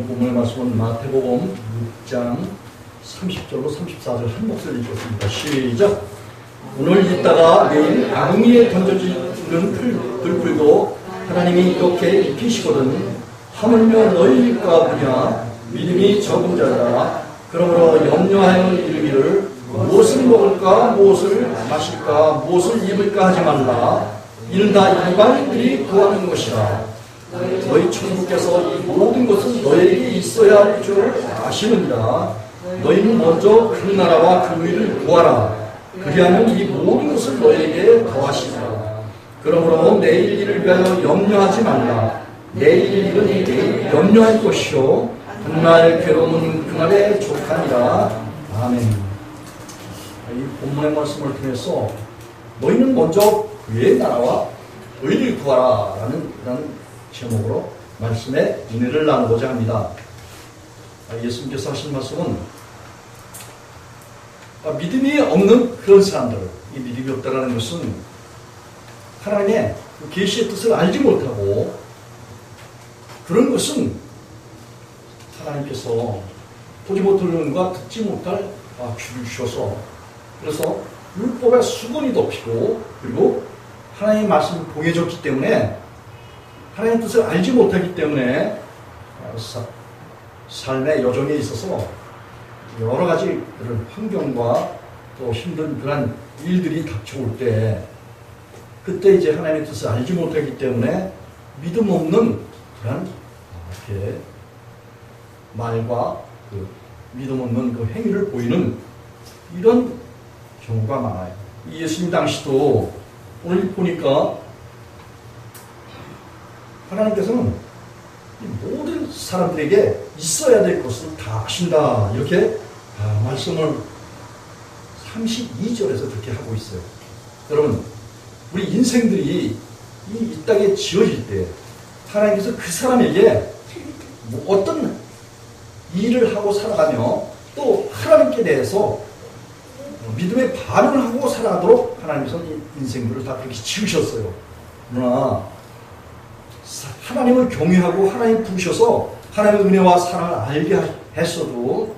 오늘 본문의 말씀은 마태복음 6장 30절로 34절 한 목소리 읽겠습니다. 시작. 오늘 있다가 내일 아궁이에 던져지는 들풀도 하나님이 이렇게 입히시거든 하물며 너희일까 보냐 믿음이 적은 자라. 그러므로 염려하여 이르기를 무엇을 먹을까 무엇을 마실까 무엇을 입을까 하지 말라. 이는 다 일반인들이 구하는 것이라. 너희 천국께서 이 모든 것은 너희에게 있어야 할 줄 아시느니라. 너희는 먼저 그 나라와 그 의를 구하라. 그리하면 이 모든 것을 너희에게 더하시리라. 그러므로 내일 일을 위하여 염려하지 말라. 내일 일은 내일 염려할 것이요 그날 괴로움은 그날에 족하니라. 아멘. 이 본문의 말씀을 통해서 너희는 먼저 그의 나라와 의를 구하라 라는 제목으로 말씀의 은혜를 나누고자 합니다. 예수님께서 하신 말씀은 믿음이 없는 그런 사람들, 이 믿음이 없다는 것은 하나님의 계시의 뜻을 알지 못하고 그런 것은 하나님께서 보지 못할 눈과 듣지 못할 귀를 주셔서 그래서 율법의 수건이 덮이고 그리고 하나님의 말씀을 봉해졌기 때문에 하나님의 뜻을 알지 못하기 때문에 삶의 여정에 있어서 여러 가지 그런 환경과 또 힘든 그런 일들이 닥쳐올 때 그때 이제 하나님의 뜻을 알지 못하기 때문에 믿음 없는 그런 이렇게 말과 그 믿음 없는 그 행위를 보이는 이런 경우가 많아요. 예수님 당시도 오늘 보니까 하나님께서는 모든 사람들에게 있어야 될 것을 다 아신다. 이렇게 말씀을 32절에서 그렇게 하고 있어요. 여러분, 우리 인생들이 이 땅에 지어질 때 하나님께서 그 사람에게 어떤 일을 하고 살아가며 또 하나님께 대해서 믿음의 반응을 하고 살아가도록 하나님께서 이 인생들을 다 그렇게 지으셨어요. 그러나 하나님을 경외하고 하나님 부르셔서 하나님의 은혜와 사랑을 알게 했어도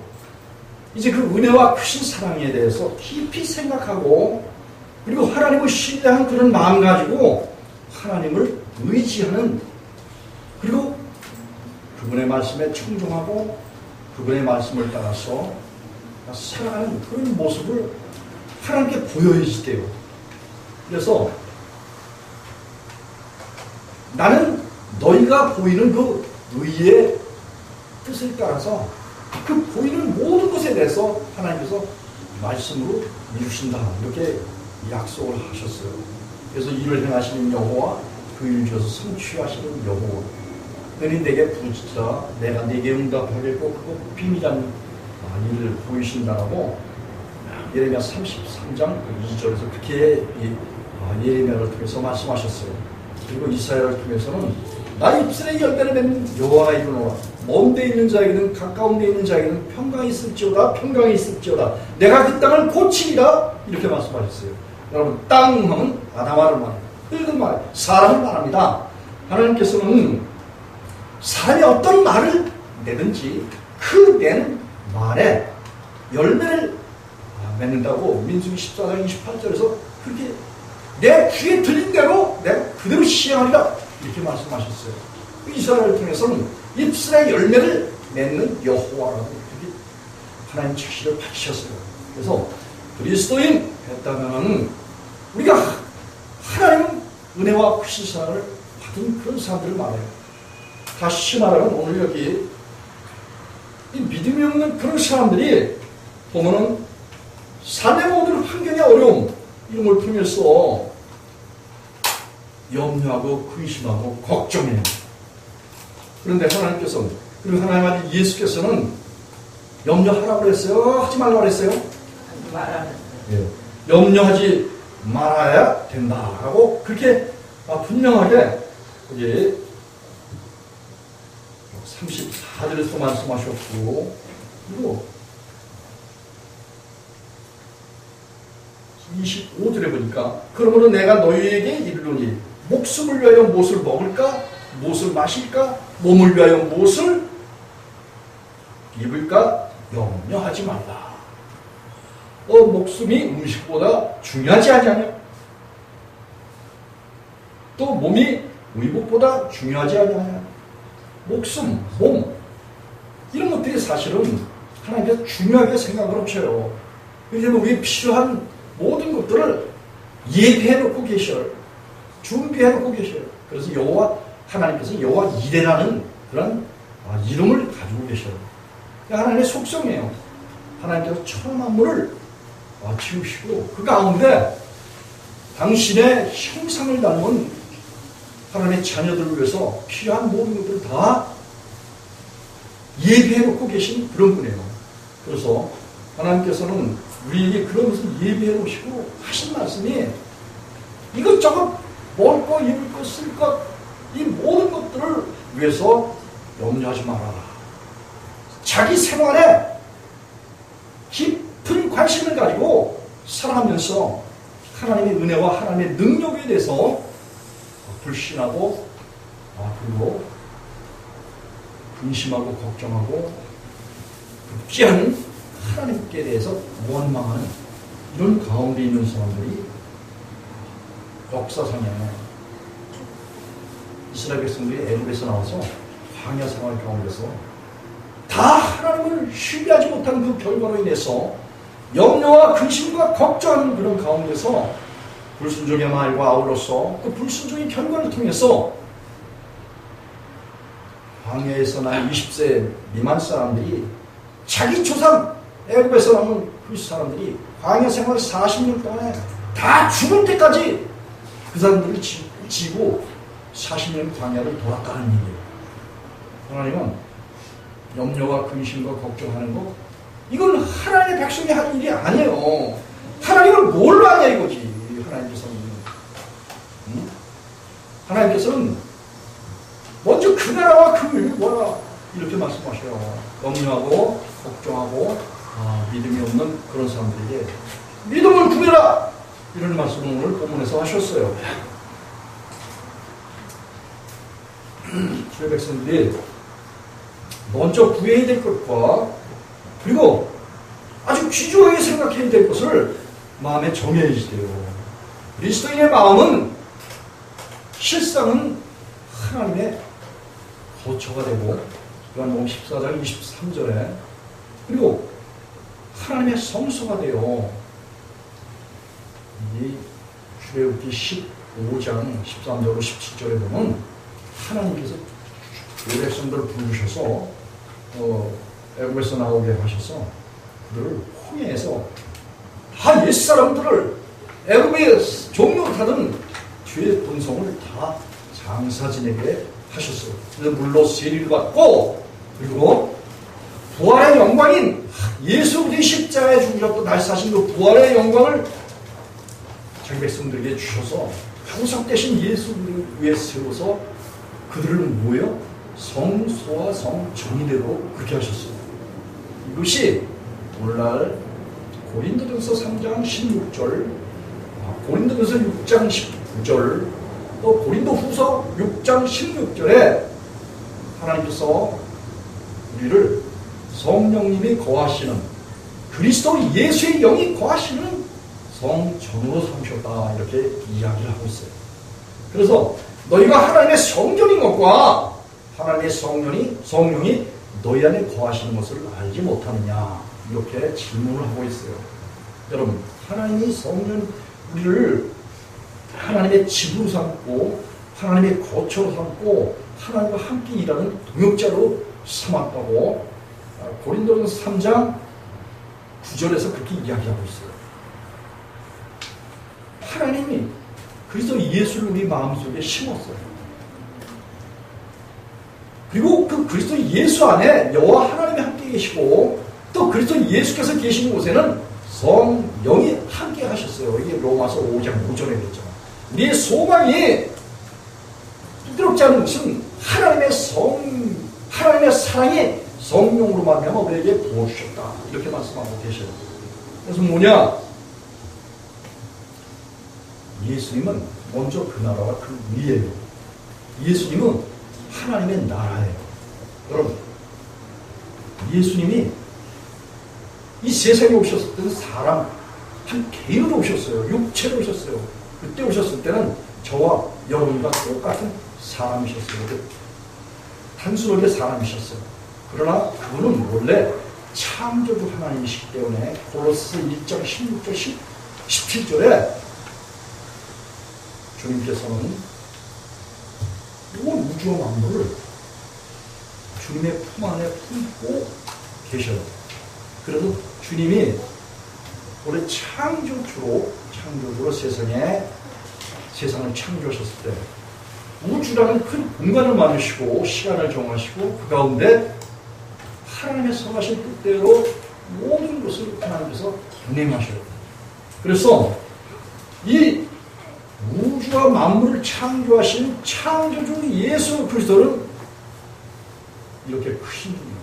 이제 그 은혜와 크신 사랑에 대해서 깊이 생각하고 그리고 하나님을 신뢰한 그런 마음 가지고 하나님을 의지하는 그리고 그분의 말씀에 충성하고 그분의 말씀을 따라서 살아가는 그런 모습을 하나님께 보여야지 돼요. 그래서 나는 너희가 보이는 그 의의 뜻을 따라서 그 보이는 모든 것에 대해서 하나님께서 말씀으로 이루신다. 이렇게 약속을 하셨어요. 그래서 이를 행하시는 여호와 그 일 주어서 성취하시는 여호와 너희 내게 부르짖으라 내가 내게 응답하겠고 그거 비밀한 일을 보이신다라고 예레미야 33장 2절에서 그렇게 예레미야를 통해서 말씀하셨어요. 그리고 이사야를 통해서는 나 입술의 열매를 맺는 여호와가 이르노라. 먼 데 있는 자에게는 가까운 데 있는 자에게는 평강이 있을지어다 평강이 있을지어다 내가 그 땅을 고치리라 이렇게 말씀하셨어요. 여러분 땅 하면 아담아를 말합니다. 흙은 말 사람을 말합니다. 하나님께서는 사람이 어떤 말을 내든지 그 내는 말에 열매를 맺는다고 민수기 14장 28절에서 그렇게 내 귀에 들린 대로 내가 그대로 시행하리라 이렇게 말씀하셨어요. 이스라엘을 통해서는 입술의 열매를 맺는 여호와라고 이렇게 하나님 자신을 밝히셨어요. 그래서 그리스도인 됐다면 우리가 하나님 은혜와 크신 사랑을 받은 그런 사람들을 말해요. 다시 말하면 오늘 여기 이 믿음이 없는 그런 사람들이 보면은 삶의 모든 환경의 어려움 이런 걸 통해서 염려하고 근심하고 걱정해요. 그런데 하나님께서 그리고 하나님 아들 예수께서는 염려하라고 그랬어요? 하지 말라고 그랬어요? 예. 염려하지 말아야 된다라고 그렇게 분명하게 여기 34절에서 말씀하셨고 그리고 25절에 보니까 그러므로 내가 너희에게 이르노니 목숨을 위하여 무엇을 먹을까 무엇을 마실까 몸을 위하여 무엇을 입을까 염려하지 말라. 목숨이 음식보다 중요하지 않냐? 또 몸이 의복보다 중요하지 않냐? 목숨, 몸 이런 것들이 사실은 하나님께서 중요하게 생각을 하셔요. 그래서 우리에 필요한 모든 것들을 예비해놓고 계셔요. 준비해놓고 계셔요. 그래서 여호와 하나님께서 여호와 이레라는 그런 이름을 가지고 계셔요. 하나님의 속성이에요. 하나님께서 천하 만물을 지으시고 그 가운데 당신의 형상을 닮은 하나님의 자녀들을 위해서 필요한 모든 것들을 다 예비해놓고 계신 그런 분이에요. 그래서 하나님께서는 우리에게 그런 것을 예비해놓으시고 하신 말씀이 이것저것 먹을 것, 입을 것, 쓸 것, 이 모든 것들을 위해서 염려하지 말아라. 자기 생활에 깊은 관심을 가지고 살아가면서 하나님의 은혜와 하나님의 능력에 대해서 불신하고 그리고 근심하고 걱정하고 굽지 않은 하나님께 대해서 원망하는 이런 가운데 있는 사람들이 역사상에 이스라엘 백성들이 애굽에서 나와서 광야 생활 가운데서 다 하나님을 신뢰하지 못한 그 결과로 인해서 염려와 근심과 걱정하는 그런 가운데서 불순종의 말과 아울러서 그 불순종의 결과를 통해서 광야에서 난 20세 미만 사람들이 자기 조상 애굽에서 나온 그 사람들이 광야 생활 40년 동안에 다 죽을 때까지 그 사람들을 지고 40년 광야를 돌아가는 일이에요. 하나님은 염려와 근심과 걱정하는 거 이건 하나님의 백성이 하는 일이 아니에요. 하나님을 뭘로 하냐 이거지. 하나님께서는 먼저 그 나라와 그 의를 구하라 이렇게 말씀하셔요. 염려하고 걱정하고 믿음이 없는 그런 사람들에게 믿음을 구해라 이런 말씀을 오늘 본문에서 하셨어요. 주의 백성들이 먼저 구해야 될 것과 그리고 아주 귀중하게 생각해야 될 것을 마음에 정해야 돼요. 그리스도인의 마음은 실상은 하나님의 거처가 되고 요한복음 14장 23절에 그리고 하나님의 성소가 되어 이 출애굽기 15장 13절로 17절에 보면 하나님께서 그 백성들을 부르셔서 애굽에서 나오게 하셔서 그들을 홍해에서 다 옛사람들을 애굽의 종노릇하던 주의 본성을 다 장사 지내게 하셨어요. 그래서 물로 세리를 받고 그리고 부활의 영광인 예수 그리스도의 십자가에 죽으셨고 다시 사신 그 부활의 영광을 자기 백성들에게 주셔서 항상 대신 예수 그리스도를 위해 세워서 그들을 뭐예요? 성소와 성정의대로 그렇게 하셨어요. 이것이 오늘날 고린도전서 3장 16절 고린도전서 6장 19절 또 고린도후서 6장 16절에 하나님께서 우리를 성령님이 거하시는 그리스도 예수의 영이 거하시는 성전으로 삼으셨다 이렇게 이야기를 하고 있어요. 그래서 너희가 하나님의 성전인 것과 하나님의 성령이 너희 안에 거하시는 것을 알지 못하느냐 이렇게 질문을 하고 있어요. 여러분 하나님이 성령 우리를 하나님의 집으로 삼고 하나님의 거처로 삼고 하나님과 함께 일하는 동역자로 삼았다고 고린도전서 3장 9절에서 그렇게 이야기하고 있어요. 하나님이 그리스도 예수를 우리 마음속에 심었어요. 그리고 그 그리스도 예수 안에 여호와 하나님이 함께 계시고 또 그리스도 예수께서 계시는 곳에는 성령이 함께 하셨어요. 이게 로마서 5장 5절에 그랬잖아요. 우리의 소망이 부끄럽지 않은 것은 하나님의 사랑이 성령으로 말미암아 우리에게 부어주셨다. 이렇게 말씀하고 계셔요. 그래서 뭐냐? 예수님은 먼저 그 나라와 그 위에요. 예수님은 하나님의 나라예요. 여러분 예수님이 이 세상에 오셨을 때는 사람 한 개인으로 오셨어요. 육체로 오셨어요. 그때 오셨을 때는 저와 여러분과 똑같은 사람이셨어요. 단순하게 사람이셨어요. 그러나 그분은 원래 창조주 하나님이시기 때문에 골로새 1장 16절 17절에 주님께서는 온 우주와 만물을 주님의 품 안에 품고 계셔요. 그래서 주님이 원래 창조주로 세상을 창조하셨을 때 우주라는 큰 공간을 만드시고 시간을 정하시고 그 가운데 하나님의 선하신 뜻대로 모든 것을 하나님께서 운행하셔요. 그래서 이 우주와 만물을 창조하신 창조주 예수 그리스도는 이렇게 크신 분입니다.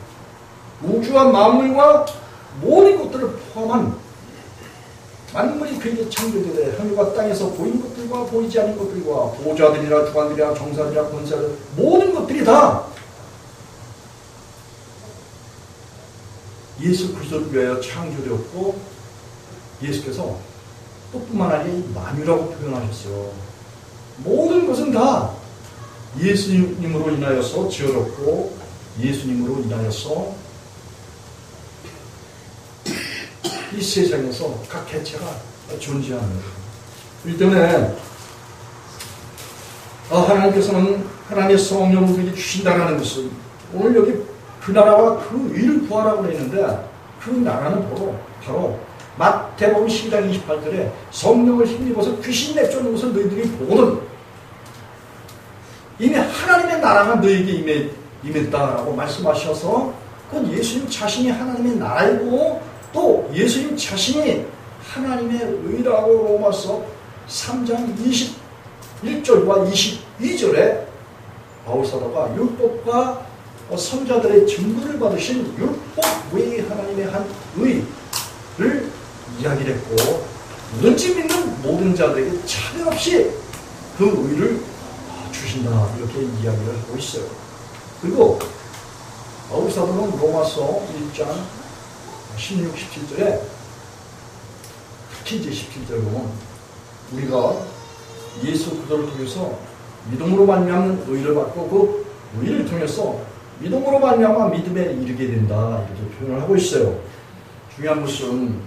우주와 만물과 모든 것들을 포함한 만물이 그에게 창조되되 하늘과 땅에서 보이는 것들과 보이지 않는 것들과 보좌들이나 주관들이나 정사들이나 권세들 모든 것들이 다 예수 그리스도를 위하여 창조되었고 예수께서 또 뿐만 아니라 만유라고 표현하셨어요. 모든 것은 다 예수님으로 인하여서 지어졌고 예수님으로 인하여서 이 세상에서 각 개체가 존재하는 거예요. 그렇기 때문에 하나님께서는 하나님의 성령을 우리에게 주신다는 것은 오늘 여기 그 나라와 그 의를 구하라고 했는데 그 나라는 바로 마태복음 12장 28절에 성령을 힘입어서 귀신 내쫓는 것을 너희들이 보거든 이미 하나님의 나라가 너희에게 임했다라고 말씀하셔서 그건 예수님 자신이 하나님의 나라이고 또 예수님 자신이 하나님의 의라고 로마서 3장 21절과 22절에 바울사도가 율법과 선자들의 증거를 받으신 율법 외에 하나님의 한 의를 이야기를 했고 누군지 믿는 모든 자들에게 차별 없이 그 의를 주신다 이렇게 이야기를 하고 있어요. 그리고 바울사도는 로마서 1장 16, 17절에 특히 이제 17절에 보면 우리가 예수 그리스도를 통해서 믿음으로 말미암는 의를 받고 그 의를 통해서 믿음으로 말미암아 믿음에 이르게 된다 이렇게 표현을 하고 있어요. 중요한 것은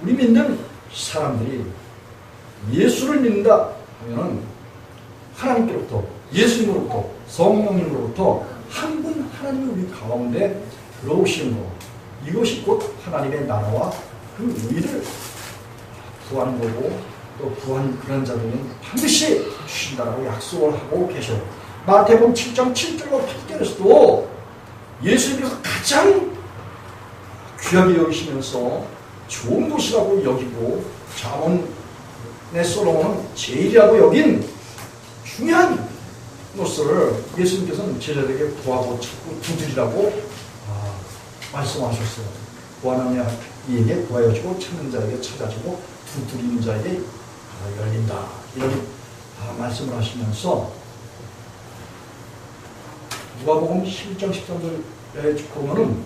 우리 믿는 사람들이 예수를 믿는다 하면은 하나님께로부터 예수님으로부터 성령님으로부터 한 분 하나님이 우리 가운데 들어오시는 것 이것이 곧 하나님의 나라와 그 의를 구하는 거고 또 구한 그런 자들은 반드시 주신다라고 약속을 하고 계셔. 마태복음 7장 7절과 8절에서도 예수님께서 가장 귀하게 여기시면서 좋은 것이라고 여기고 자문의 솔로몬은 제일이라고 여긴 중요한 것을 예수님께서는 제자들에게 구하고 찾고 두드리라고 말씀하셨어요. 구하는 이에게 구하여지고 찾는 자에게 찾아지고 두드리는 자에게 열린다 이런 말씀을 하시면서 누가복음 11장 13절에 보면은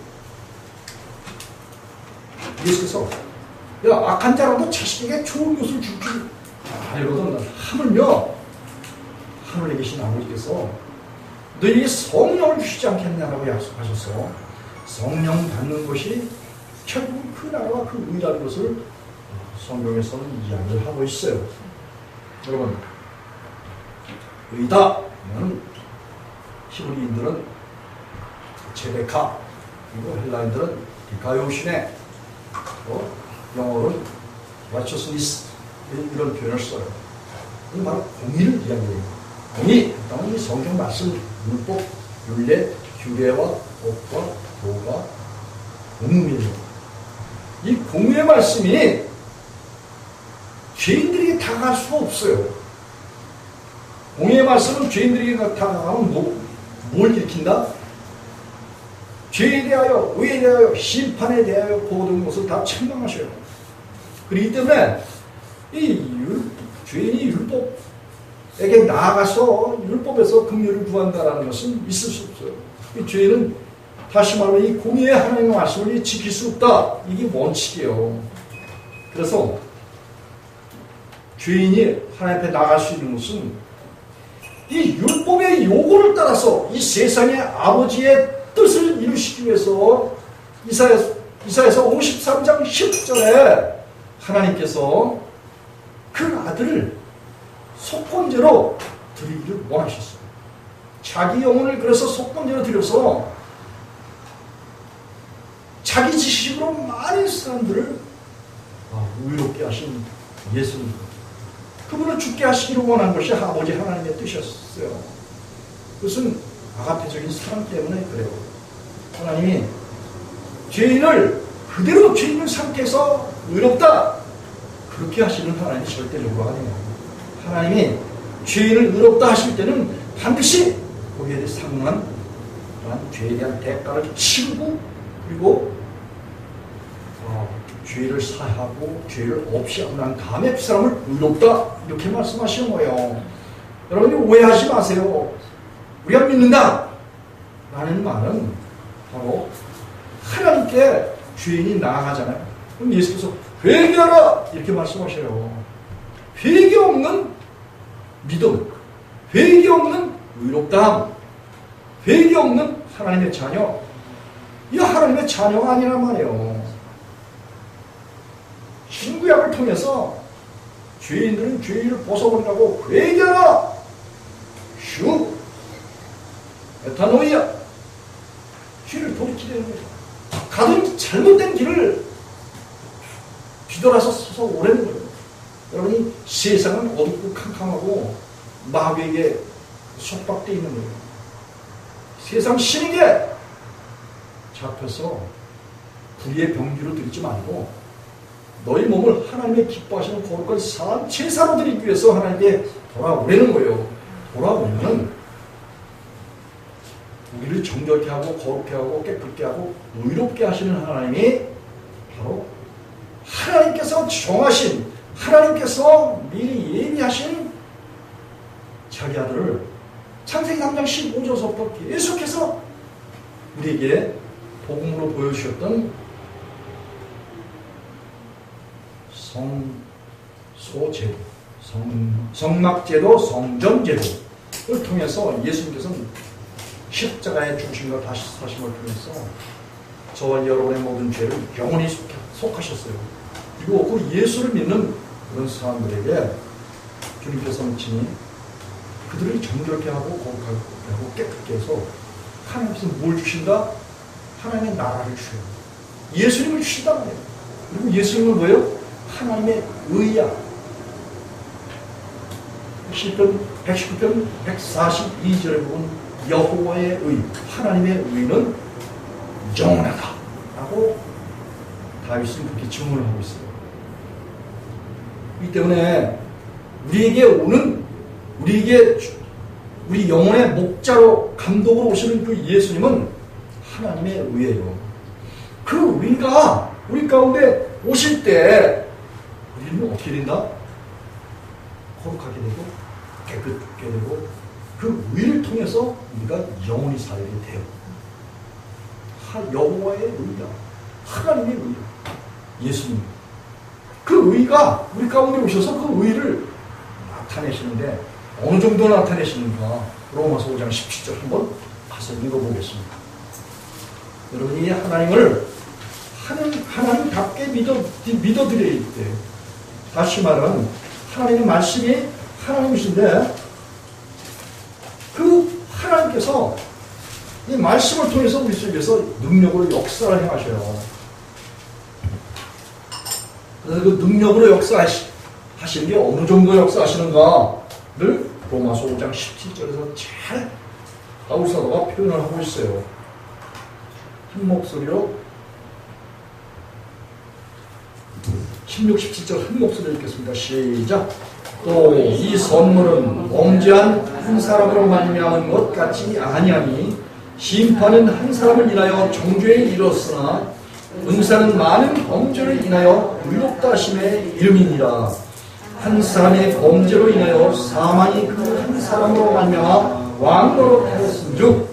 예수께서 야 악한 자라도 자식에게 좋은 것을 줄 줄 알거든 하물며 하늘에 계신 아버지께서 너희에게 성령을 주시지 않겠냐라고 약속하셔서 성령 받는 것이 결국 그 나라와 그 의라는 것을 성경에서는 이야기를 하고 있어요. 여러분 의다 하면 히브리인들은 제베카 그리고 헬라인들은 디카요시네 영어로는 righteousness 이런 표현을 써요. 이건 바로 공의를 이야기해요. 공의, 이 성경 말씀, 율법, 율례, 규례와 법과 도가 공의예요. 이 공의의 말씀이 죄인들에게 다가갈 수가 없어요. 공의의 말씀은 죄인들에게 다가가면 뭘 일으킨다? 죄에 대하여, 의에 대하여, 심판에 대하여 모든 것을 다 책망하셔요. 그렇기 때문에 죄인이 율법에게 나아가서 율법에서 긍휼을 구한다는 것은 있을 수 없어요. 이 죄는 다시 말하면 이 공의의 하나님의 말씀을 지킬 수 없다. 이게 원칙이에요. 그래서 죄인이 하나님 앞에 나갈 수 있는 것은 이 율법의 요구를 따라서 이 세상의 아버지의 뜻을 이루시기 위해서 이사야서 53장 10절에 하나님께서 그 아들을 속건제로 드리기를 원하셨어요. 자기 영혼을 그래서 속건제로 드려서 자기 지식으로 많은 사람들을 의롭게 하신 예수님, 그분을 죽게 하시기를 원한 것이 아버지 하나님의 뜻이었어요. 그것은 아가페적인 사랑 때문에 그래요. 하나님이 죄인을 그대로 죄인의 상태에서 의롭다, 그렇게 하시는 하나님이 절대적으로 아니에요. 하나님이 죄인을 의롭다 하실 때는 반드시 거기에 대해 상응한 죄에 대한 대가를 치르고, 그리고 죄를 사하고 죄를 없이 하고 난 다음에 그 사람을 의롭다, 이렇게 말씀하시는 거예요. 여러분이 오해하지 마세요. 우리가 믿는다 라는 말은 바로 하나님께 죄인이 나아가잖아요. 그럼 예수께서 회개하라 이렇게 말씀하셔요. 회개 없는 믿음, 회개 없는 의롭다함, 회개 없는 하나님의 자녀, 이 하나님의 자녀가 아니란 말이에요. 신구약을 통해서 죄인들은 죄인을 벗어버리라고 회개하라, 슈, 메타노이아, 죄를 돌이키려는 거죠. 가든 잘못된 길을 뒤돌아서 서서 오라는 거예요. 여러분이 세상은 어둡고 캄캄하고 마귀에게 속박되어 있는 거예요. 세상 신에게 잡혀서 불의의 병기로 들이지 말고 너희 몸을 하나님의 기뻐하시는 거룩한 산 제사로 드리기 위해서 하나님께 돌아오라는 거예요. 돌아오면 우리를 정결케 하고 거룩케 하고 깨끗게 하고 의롭게 하시는 하나님이 바로 하나님께서 정하신, 하나님께서 미리 예비하신 자기 아들을 창세기 3장 15절서부터 계속해서 우리에게 복음으로 보여주셨던 성소제도, 성막제도, 성전제도를 통해서 예수님께서는 십자가의 중심과 다시 사심을 통해서 저와 여러분의 모든 죄를 영원히 속하셨어요. 그리고 그 예수를 믿는 그런 사람들에게 주님께서는 친히 그들을 정결케 하고 거룩하게 하고 깨끗게 해서 하나님께서 뭘 주신다? 하나님의 나라를 주셔요. 예수님을 주신단 말이에요. 그리고 예수님은 뭐예요? 하나님의 의야. 시편 119편 142절에 보면 여호와의 의, 하나님의 의는 영원하다 라고 다윗은 그렇게 증언을 하고 있어요. 이 때문에 우리에게 오는, 우리 영혼의 목자로 감독으로 오시는 그 예수님은 하나님의 의예요. 그 의가 우리 가운데 오실 때 우리는 어떻게 된다? 거룩하게 되고 깨끗하게 되고 그 의를 통해서 우리가 영원히 살게 돼요. 여호와의 의다, 하나님의 의다, 예수님. 그 의가 우리 가운데 오셔서 그 의를 나타내시는데 어느 정도 나타내시는가? 로마서 5장 17절 한번 가서 읽어보겠습니다. 여러분이 하나님을 하나님답게 믿어드려야 돼. 다시 말하면 하나님의 말씀이 하나님이신데 그 하나님께서 이 말씀을 통해서 우리 속에서 능력으로 역사를 행하셔요. 그래서 그 능력으로 역사하시는 게 어느 정도 역사하시는가를 로마서 5장 17절에서 잘 바울 사도가 표현을 하고 있어요. 한 목소리로 16, 17절 한 목소리로 읽겠습니다. 시작. 또 이 선물은 범죄한 한 사람으로 말미암은 것 같지 아니하니 심판은 한 사람을 인하여 정죄에 이르렀으나 은사는 많은 범죄를 인하여 의롭다 하심의 이름이니라. 한 사람의 범죄로 인하여 사망이 그 한 사람으로 말미암아 왕노릇하였은즉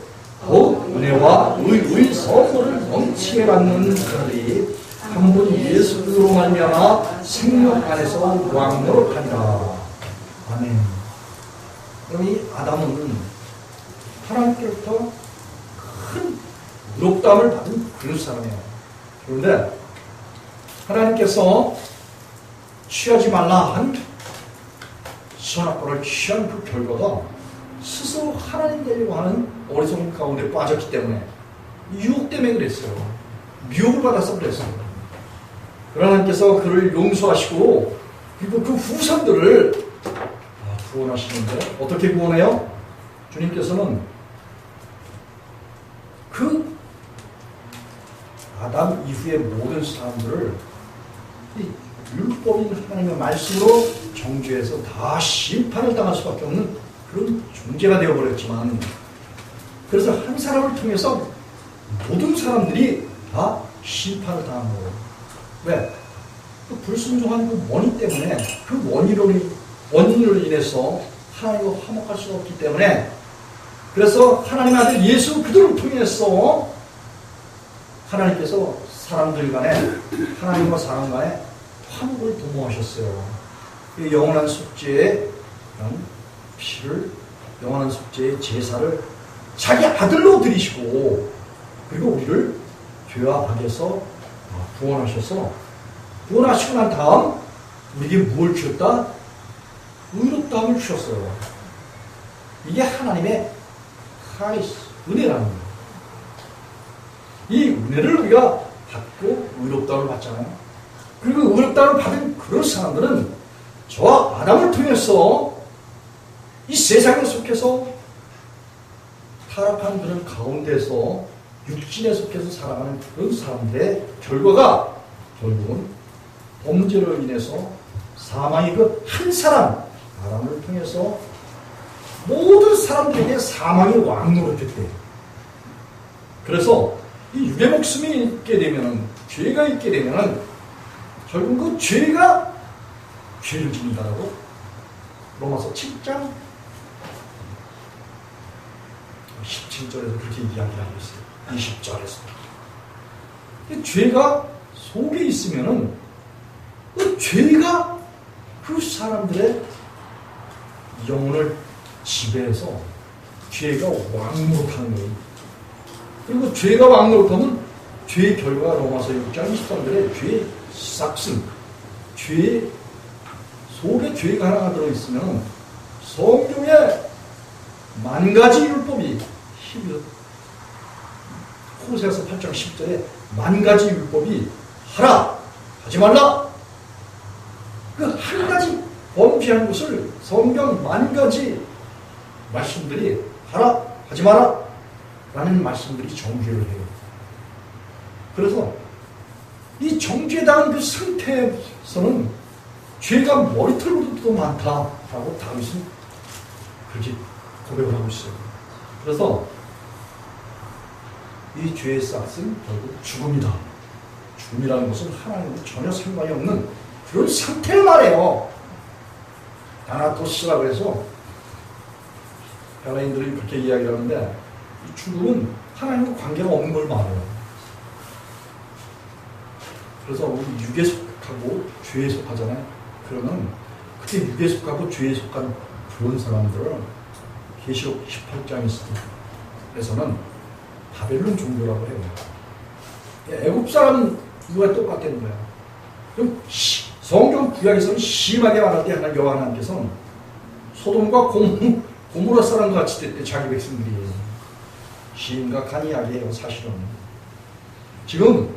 곧 은혜와 의의 선물을 넘치게 받는 그들이 한 분 예수 그리스도로 말미암아 생명 안에서 왕노릇하니라. 아멘. 그럼 이 아담은 하나님께로부터 큰 의롭다함을 받은 그런 사람이에요. 그런데 하나님께서 취하지 말라 한 선악과를 취한 그 결과가 스스로 하나님 되려고 하는 어리석음 가운데 빠졌기 때문에 유혹 때문에 그랬어요. 미혹을 받아서 그랬어요. 하나님께서 그를 용서하시고 그리고 그 후손들을 구원하시는데 어떻게 구원해요? 주님께서는 그 아담 이후의 모든 사람들을 이 율법인 하나님의 말씀으로 정죄해서 다 심판을 당할 수밖에 없는 그런 존재가 되어버렸지만, 그래서 한 사람을 통해서 모든 사람들이 다 심판을 당한 거예요. 왜? 그 불순종한 그 원인 때문에, 그 원인으로 인해서 하나님과 화목할 수가 없기 때문에, 그래서 하나님의 아들 예수 그들을 통해서 하나님께서 사람들 간에, 하나님과 사람 간에 화목을 도모하셨어요. 영원한 속죄의 피를, 영원한 속죄의 제사를 자기 아들로 드리시고, 그리고 우리를 죄와 악에서 구원하시고 난 다음 우리에게 무엇을 주셨다? 의롭다함을 주셨어요. 이게 하나님의 은혜라는 거예요. 이 은혜를 우리가 받고 의롭다함을 받잖아요. 그리고 의롭다함을 받은 그런 사람들은 저와 아담을 통해서 이 세상에 속해서 타락한 그런 가운데서 육신에 속해서 살아가는 그런 사람들의 결과가 결국은 범죄로 인해서 사망의 그 한 사람 아담을 통해서 모든 사람들에게 사망의 왕노릇했대요. 그래서 이 육의 목숨이 있게 되면, 죄가 있게 되면 결국 그 죄가 죄를 짓는다라고 로마서 7장 17절에서 그렇게 이야기하고 있어요. 20절에서. 죄가 속에 있으면은 그 죄가 그 사람들의 영혼을 지배해서 죄가 왕노릇하는 거예요. 그리고 죄가 왕노릇하면 죄의 결과가 로마서 6장 23절에 죄의 싹슨, 죄 속에 죄가 하나가 들어있으면 성경에 만 가지 율법이 호세아서 8장 10절에 만 가지 율법이 하라, 하지 말라, 그 한 가지 범죄한 것을 성경 만 가지 말씀들이 하라, 하지 마라 라는 말씀들이 정죄를 해요. 그래서 이 정죄당한 그 상태에서는 죄가 머리털보다도 많다라고 다윗은 그렇게 고백을 하고 있어요. 그래서 이 죄의 싹은 결국 죽음이다. 죽음이라는 것은 하나님과 전혀 상관이 없는 그런 상태를 말해요. 다나토스라고 해서 헬라인들이 그렇게 이야기를 하는데, 이 죽음은 하나님과 관계가 없는 걸 말해요. 그래서 우리 육에 속하고 죄에 속하잖아요. 그러면 그때 육에 속하고 죄에 속한 그런 사람들을 계시록 18장에서는 바벨론 종교라고 해요. 애굽 사람은 이거와 똑같다는 거야. 그럼 성경 구약에서는 심하게 말할 때 여호와 하나님께서는 소돔과 고모라 사람과 같이 됐대. 자기 백성들이. 심각한 이야기예요, 사실은. 지금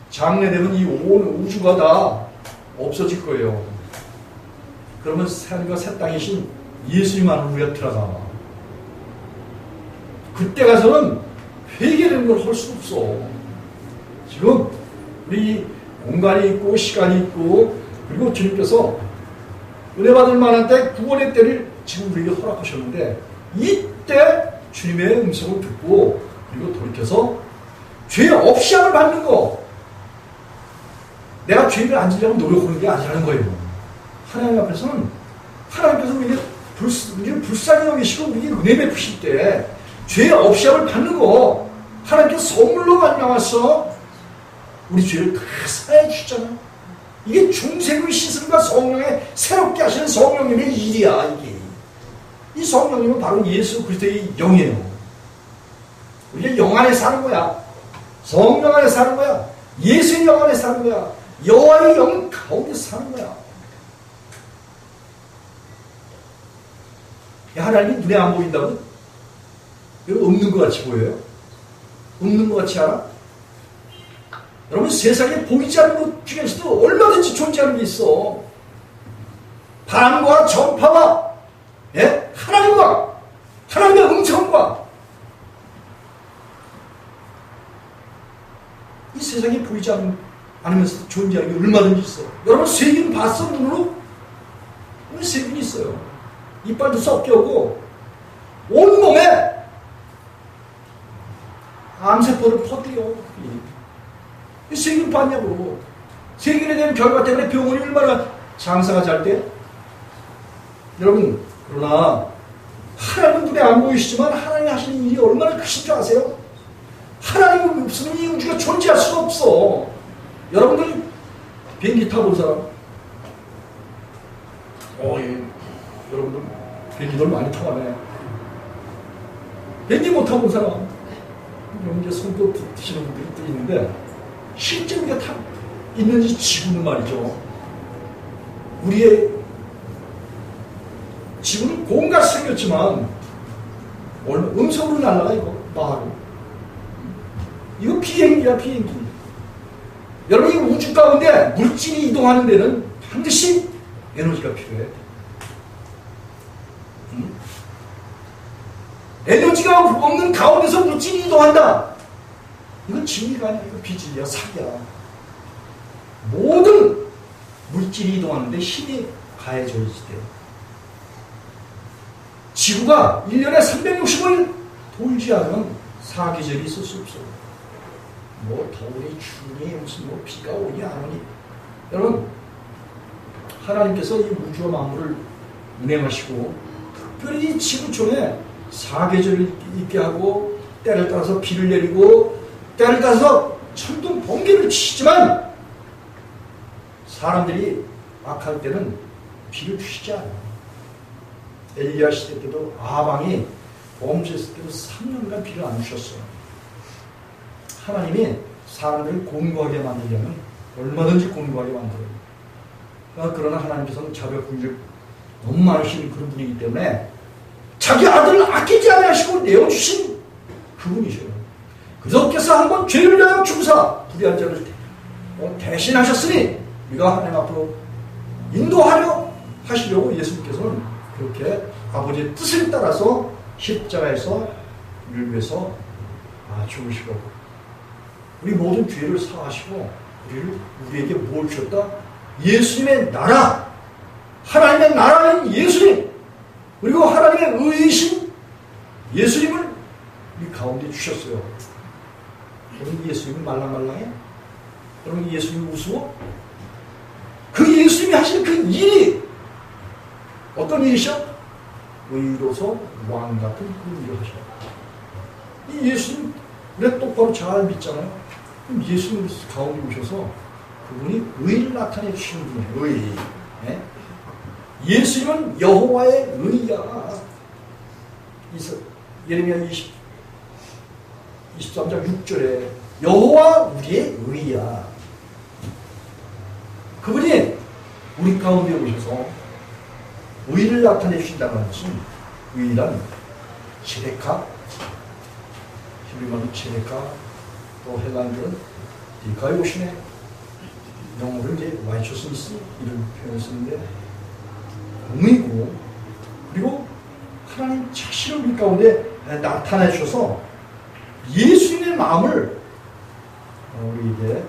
장래되면 이 온 우주가 다 없어질 거예요. 그러면 하늘과 새 땅이신 예수님만 우리가 들어가. 그때 가서는 회개되는 걸 할 수 없어. 지금 우리 공간이 있고 시간이 있고, 그리고 주님께서 은혜 받을 만한 때 구원의 때를 지금 우리에게 허락하셨는데, 이때 주님의 음성을 듣고 그리고 돌이켜서 죄 없이 함을 받는 거. 내가 죄를 안 지려고 노력하는 게 아니라는 거예요. 하나님 앞에서는 하나님께서 우리를 불쌍히 여기시고 우리에게 은혜 베푸실 때 죄 없이함을 받는 거 하나님께서 선물로 말미암아서 우리 죄를 다 사해 주잖아. 이게 중생의 시선과 성령의 새롭게 하시는 성령님의 일이야. 이게 이 성령님은 바로 예수 그리스도의 영이에요. 우리가 영 안에 사는 거야. 성령 안에 사는 거야. 예수의 영 안에 사는 거야. 여호와의 영 가운데 사는 거야. 하나님이 눈에 안 보인다고? 이거 없는 것 같이 보여요? 없는 것 같이 알아? 여러분, 세상에 보이지 않는 것 중에서도 얼마든지 존재하는 게 있어. 바람과 전파와, 예? 하나님의 음성과, 이 세상에 보이지 않으면서 존재하는 게 얼마든지 있어. 여러분, 세균 봤어, 눈으로? 세균이 있어요. 이빨도 썩겨오고, 온몸에 암세포를 퍼뜨려. 이 세균 봤냐고. 세균에 대한 결과 때문에 병원이 얼마나 장사가 잘 돼? 여러분, 그러나 하나님은 눈에 안 보이시지만 하나님이 하시는 일이 얼마나 크신 줄 아세요? 하나님이 없으면 이 우주가 존재할 수가 없어. 여러분들 비행기 타본 사람? 예. 여러분들 비행기들 많이 타가네. 비행기 못 타본 사람? 이제 손도 드시는 분들이 또 있는데, 실제 우리가 다 있는지 지구는 말이죠. 우리의 지구는 공같이 생겼지만 음성으로 날아가. 이거 바로 이거 비행기야, 비행기. 여러분, 이 우주 가운데 물질이 이동하는 데는 반드시 에너지가 필요해. 에너지가 없는 가운데서 물질이 이동한다. 이건 진리가 아니야. 이거 비질이야, 사기야. 모든 물질이 이동하는데 힘이 가해져야지 돼. 지구가 1년에 360을 돌지 않으면 사계절이 있을 수 없어. 뭐 더우니 추우니 무슨 뭐 비가 오니 안 오니. 여러분, 하나님께서 이 우주와 만물을 운행하시고 특별히 이 지구촌에 사계절을 있게 하고 때를 따라서 비를 내리고 때를 따라서 천둥 번개를 치지만 사람들이 악할 때는 비를 주시지 않아요. 엘리야 시대 때도 아방이 범죄했을 때도 3년간 비를 안 주셨어요. 하나님이 사람들을 곤고하게 만들려면 얼마든지 곤고하게 만들어요. 그러나 하나님께서는 자비와 너무 많으신 그런 분이기 때문에 자기 아들을 아끼지 않으시고 내어주신 그분이셔요. 그저께서 한번 죄를 위하여 죽으사 불의한 자를 대신하셨으니 우리가 하나님 앞으로 인도하려 하시려고 예수님께서는 그렇게 아버지의 뜻을 따라서 십자가에서 우리를 위해서 죽으시고 우리 모든 죄를 사하시고 우리에게 뭘 주셨다? 예수님의 나라, 하나님의 나라인 예수님, 그리고 하나님의 의이신 예수님을 우리 가운데 주셨어요. 여러분, 예수님은 말랑말랑해? 여러분, 예수님 우스워? 그 예수님이 하신 그 일이 어떤 일이셔? 의로서 왕 같은 그 일을 하셔. 이 예수님 우리가 똑바로 잘 믿잖아요. 그럼 예수님 가운데 오셔서 그분이 의를 나타내 주시는 분이에요. 의. 네? 예수님은 여호와의 의야. 예레미야 23장 6절에 여호와 우리의 의야. 그분이 우리 가운데 오셔서 의를 나타내 주신다는 것은 의란 제데카, 히브리말로 제데카, 또 헬라인들은 디카이오시네, 영어로 이제 righteousness 이런 표현을 쓰는데 의고, 그리고 하나님 자신을 우리 가운데 나타내 주셔서 예수님의 마음을 우리에게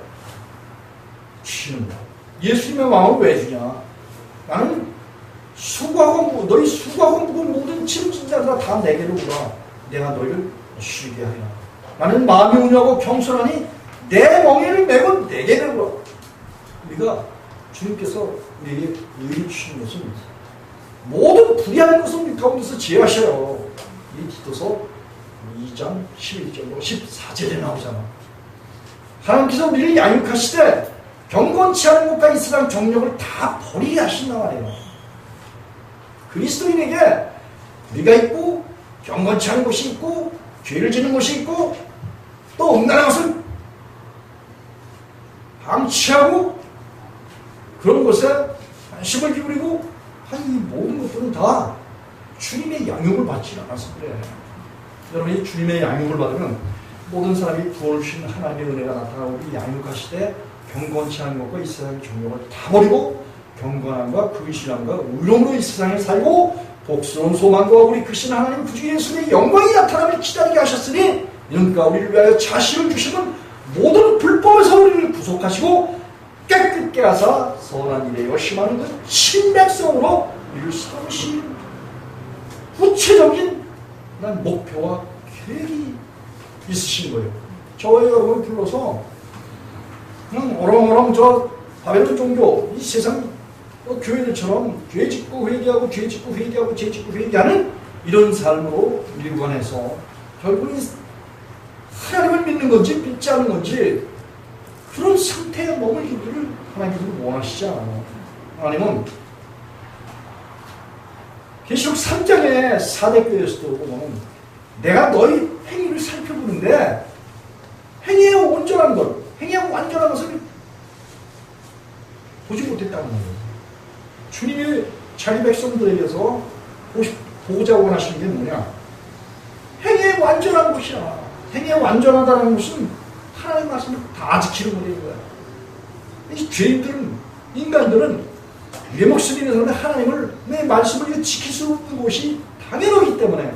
주시는 거야. 예수님의 마음을 왜 주냐? 나는 수고하고 너희 수고하고 무거운 모든 짐진 자들아 다 내게로 오라. 내가 너희를 쉬게 하리라. 나는 마음이 온유하고 겸손하니 내 멍에를 메고 내게로 오라. 우리가 주님께서 우리에게 의를 주시는 것은 모든 불의한 것을 우리 가운데서 제하셔요. 이 디도서 2장 11절로 14절에 나오잖아. 하나님께서 우리를 양육하시되 경건치 않은 것과 이 세상 정욕을 다 버리게 하신다 말이에요. 그리스도인에게 우리가 있고 경건치 않은 것이 있고 죄를 짓는 것이 있고 또 음란한 것을 방치하고 그런 것에 관심을 기울이고 이 모든 것들은 다 주님의 양육을 받지 않아서 그래. 여러분이 주님의 양육을 받으면 모든 사람이 구원을 주신 하나님의 은혜가 나타나고 우리 양육하시되 경건치 않은 것과 이 세상의 정욕을 다 버리고 경건함과 근신함과 의로움으로 이 세상에 살고 복스러운 소망과 우리 크신 하나님 구주 예수의 영광이 나타남을 기다리게 하셨으니 이런가 우리를 위하여 자신을 주시는 모든 불법에서 우리를 구속하시고 깨끗게 하사 선한 일에 열심하는 그 친백성으로 우리를 삼으신 구체적인 목표와 계획이 있으신 거예요. 저와 여러분을 불러서 그냥 어렁어렁 저 바벨론 종교 이 세상 교회들처럼 죄 짓고 회개하고 죄 짓고 회개하고 죄 짓고 회개하는 이런 삶으로 일관해서 결국은 하나님을 믿는 건지 믿지 않는 건지 그런 상태에 머물기를 하나님께서 원하시지 않아요. 하나님은 계시록 3장의 4대 교회에서도 보면 내가 너희 행위를 살펴보는데 행위에 온전한 것, 행위에 완전한 것을 보지 못했다는 거예요. 주님이 자기 백성들에게서 보고자 원하시는 게 뭐냐? 행위에 완전한 것이야. 행위에 완전하다는 것은 하나님의 말씀을 다 지키는 거예요. 이 죄인들은, 인간들은 내 목숨이 있는 사람은 하나님의 말씀을 지킬 수 없는 것이 당연하기 때문에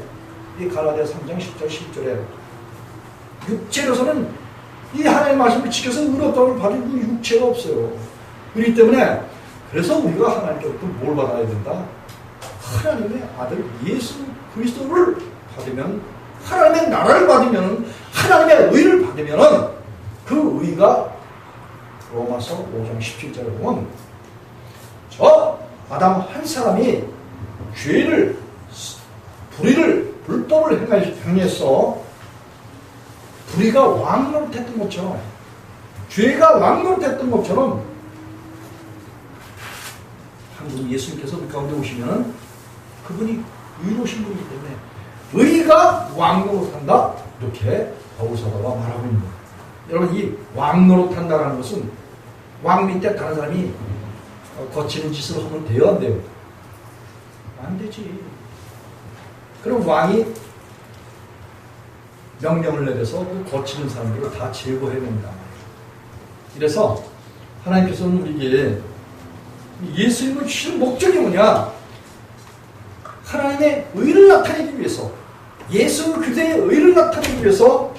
이 갈라디아 3장 10절 11절에 육체로서는 이 하나님의 말씀을 지켜서 의롭다움을 받을 그 육체가 없어요. 그렇기 때문에 그래서 우리가 하나님께로부터 뭘 받아야 된다? 하나님의 아들 예수 그리스도를 받으면 하나님의 나라를 받으면 하나님의 의를 받으면 그 의가 로마서 5장 17절에 보면 저 아담 한 사람이 죄를 불의를 불법을 행해서 불의가 왕노릇했던 것처럼 죄가 왕노릇했던 것처럼 한국 예수님께서 우리 가운데 오시면 그분이 의로우신 분이기 때문에 의가 왕노릇한다 이렇게 바울사도가 말하고 있는 거예요. 여러분 이 왕노릇한다라는 것은 왕 밑에 다른 사람이 거치는 짓을 하면 돼요 안 돼요? 안 되지. 그럼 왕이 명령을 내려서 그 거치는 사람들을 다 제거해야 됩니다. 이래서 하나님께서는 우리에게 예수님을 주신 목적이 뭐냐? 하나님의 의를 나타내기 위해서 예수 그리스도의 의를 나타내기 위해서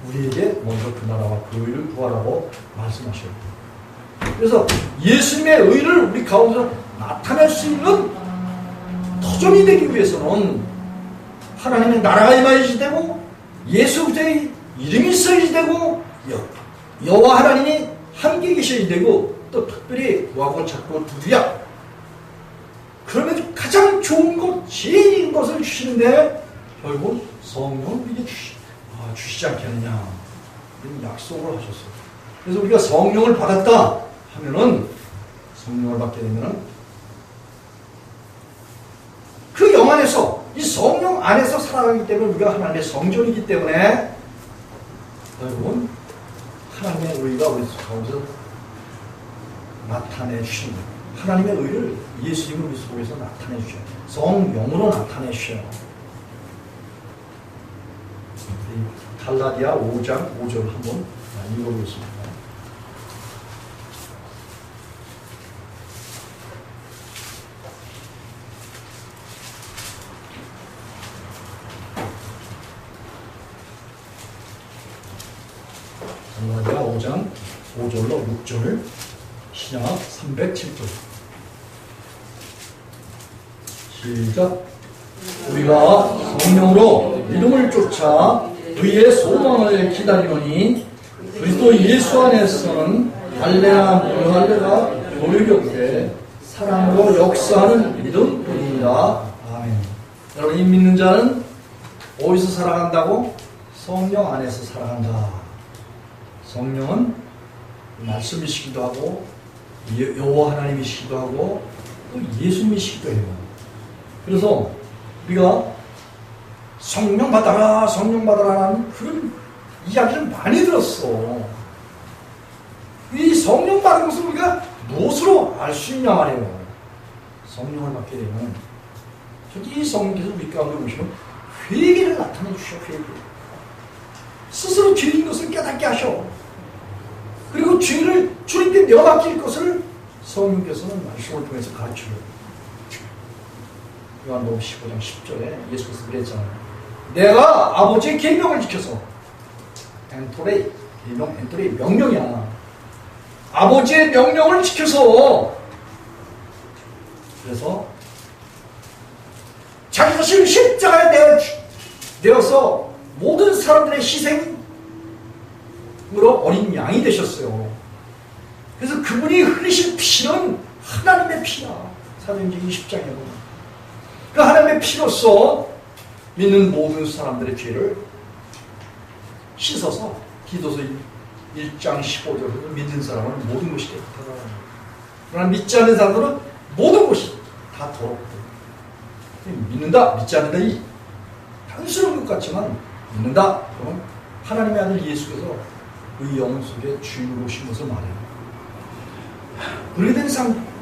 우리에게 먼저 그 나라와 그 의를 구하라고 말씀하셔요. 그래서 예수님의 의를 우리 가운데서 나타낼 수 있는 터전이 되기 위해서는 하나님의 나라가 임하여야지 되고 예수 그리스도의 이름이 써야지 되고 여호와 하나님이 함께 계셔야 되고 또 특별히 구하고 찾고 두드려 그러면 가장 좋은 것 제일인 것을 주시는데 결국 성령을 우리에게 주시지 않겠느냐 이런 약속을 하셨어요. 그래서 우리가 성령을 받았다 하면은 성령을 받게 되면은 그 영 안에서 이 성령 안에서 살아가기 때문에 우리가 하나님의 성전이기 때문에 여러분 하나님의 의가 우리 가운데서 나타내 주십니다. 하나님의 의를 예수님을 우리 속에서 나타내 주셔요. 성령으로 나타내 주셔요. 갈라디아 5장 5절 한번 읽어보겠습니다. 갈라디아 5장 5절로 6절 신약 307절 시작. 우리가 성령으로 믿음을 쫓아 그의 소망을 기다리노니 그리스도 예수 안에서는 할례나 무할례가 교육이 없되 사랑으로 역사하는 믿음뿐이다. 아멘. 여러분 이 믿는 자는 어디서 살아간다고? 성령 안에서 살아간다. 성령은 말씀이시기도 하고 여호와 하나님이시기도 하고 또 예수님이시기도 해요. 그래서 우리가 성령 받아라 하는 그런 이야기를 많이 들었어. 이 성령 받은 것을 우리가 무엇으로 알 수 있냐 말이에요. 성령을 받게 되면 저기 이 성령께서 우리 가운데 오시면 회개를 나타내 주셔. 회개. 스스로 죄인 것을 깨닫게 하셔. 그리고 죄를 주님께 명확히 것을 성령께서는 말씀을 통해서 가르쳐요. 요한복음 15장 10절에 예수께서 그랬잖아요. 내가 아버지의 계명을 지켜서 엔토레이, 계명, 엔토레이 명령이야. 아버지의 명령을 지켜서 그래서 자기 자신을 십자가에 내어서 모든 사람들의 희생으로 어린 양이 되셨어요. 그래서 그분이 흘리신 피는 하나님의 피야. 사도행전 20장에 보면 그 하나님의 피로서 믿는 모든 사람들의 죄를 씻어서 기도서 1장 15절에서 믿는 사람은 모든 것이 깨끗하다. 그러나 믿지 않는 사람들은 모든 것이 다 더럽다. 믿는다, 믿지 않는다, 이 단순한 것 같지만 믿는다. 그러면 하나님의 아들 예수께서 그 영혼 속에 주인으로 오신 것을 말해요. 그렇게 된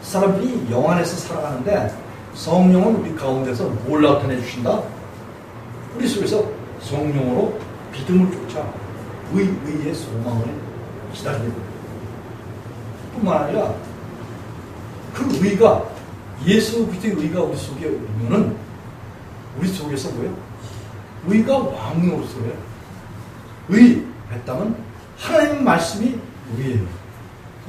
사람들이 영 안에서 살아가는데 성령은 우리 가운데서 뭘 나타내 주신다? 우리 속에서 성령으로 믿음을 쫓아 의의 소망을 기다리고 뿐만 아니라 그 의가 예수 그리스도의 의가 우리 속에 오면은 우리 속에서 뭐예요? 의가 왕으로서요. 의 했다면 하나님의 말씀이 의예요.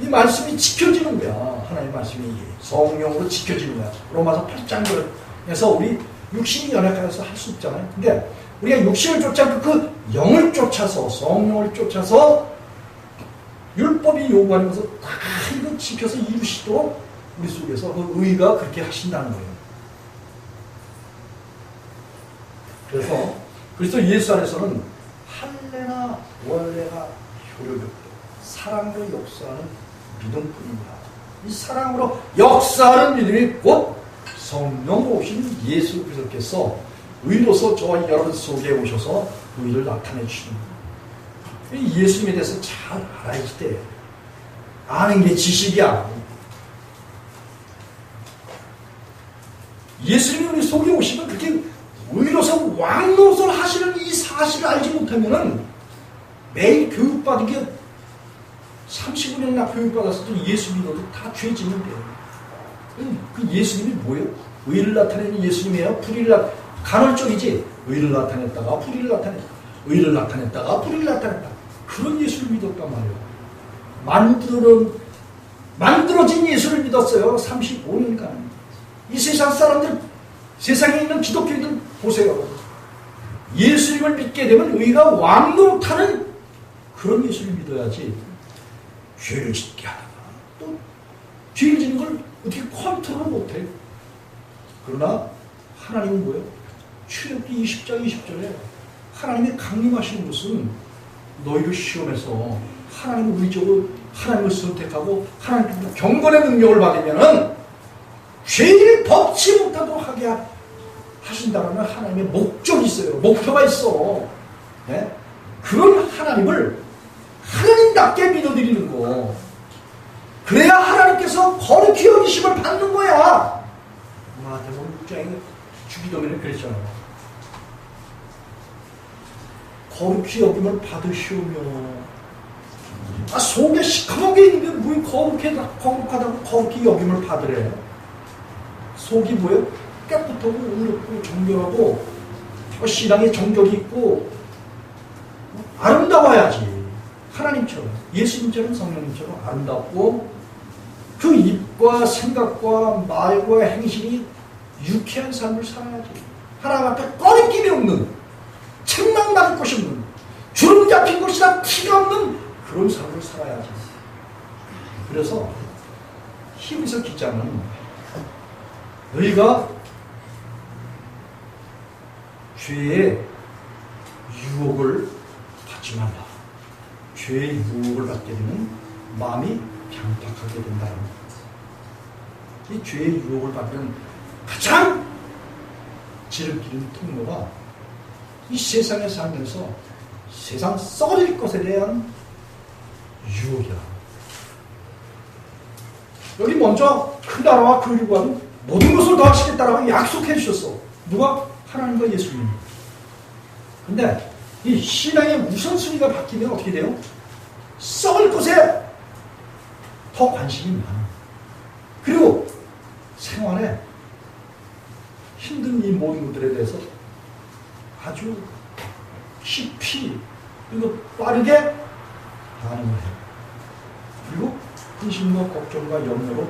이 말씀이 지켜지는 거야. 하나님의 말씀이 성령으로 지켜지는 거야. 로마서 8장에서 우리 육신이 연약해서 할 수 없잖아요. 근데 우리가 육신을 쫓아 그 영을 쫓아서 성령을 쫓아서 율법이 요구하는 것을 다 이거 지켜서 이루시도록 우리 속에서 그 의가 그렇게 하신다는 거예요. 그래서 그리스도 예수 안에서는 할례나 원례가 효력이 없다. 사랑으로 역사하는 믿음뿐입니다. 이 사랑으로 역사하는 믿음이 곧 성령 오신 예수 그리스도께서 의로서 저와 여러분 속에 오셔서 의를 나타내 주시는 거예요. 예수님에 대해서 잘 알아야지 돼. 아는 게 지식이야. 예수님이 우리 속에 오시면 그렇게 의로서 왕노릇을 하시는 이 사실을 알지 못하면은 매일 교육받은 게 35년이나 교육받았어도 예수 믿어도 다 죄 짓는 거예요. 그 예수님이 뭐예요? 의를 나타내는 예수님이에요? 불의를 간헐적이지. 의를 나타냈다가 불의를 나타냈다. 의를 나타냈다가 불의를 나타냈다. 그런 예수를 믿었단 말이에요. 만들어진 예수를 믿었어요. 35년간. 이 세상 사람들, 세상에 있는 기독교인들 보세요. 예수님을 믿게 되면 의가 왕노릇하는 그런 예수를 믿어야지. 죄를 짓게 하다가 또 죄를 짓는 걸 어떻게 컨트롤을 못해. 그러나 하나님은 뭐예요? 출애굽기 20장 20절에 하나님이 강림하시는 것은 너희를 시험해서 하나님을 의적으로 하나님을 선택하고 하나님께 경건의 능력을 받으면은 죄를 벗지 못하도록 하게 하신다는 하나님의 목적이 있어요. 목표가 있어. 네? 그런 하나님을 하나님답게 믿어드리는 거. 그래야 하나님께서 거룩히 여기심을 받는 거야. 마태복음 6장에 주기도문에 그랬잖아요. 거룩히 여김을 받으시오며. 속에 시커먼 게 있는데 뭘 거룩하다고 거룩히 여김을 받으래. 속이 뭐예요? 깨끗하고 의롭고 정결하고 신앙에 정결이 있고 아름다워야지. 하나님처럼, 예수님처럼, 성령님처럼 아름답고 그 입과 생각과 말과 행실이 유쾌한 삶을 살아야지. 하나님 앞에 꺼리낌이 없는, 책망받을 것이 없는, 주름 잡힌 것이나 티가 없는 그런 삶을 살아야지. 그래서 히브리서 기자는 너희가 죄에 유혹을 받지 말라. 죄의 유혹을 받게 되면 마음이 병탁하게 된다는 것. 이 죄의 유혹을 받는 가장 지름길인 통로가 이 세상에 살면서 세상 썩어질 것에 대한 유혹이야. 여기 먼저 그 나라와 그 일과는 모든 것을 더하시겠다라고 약속해 주셨어. 누가? 하나님과 예수님. 근데 이 신앙의 우선순위가 바뀌면 어떻게 돼요? 썩을 것에 더 관심이 많아. 그리고 생활에 힘든 이 모든 것들에 대해서 아주 깊이 그리고 빠르게 반응을 해요. 그리고 근심과 걱정과 염려로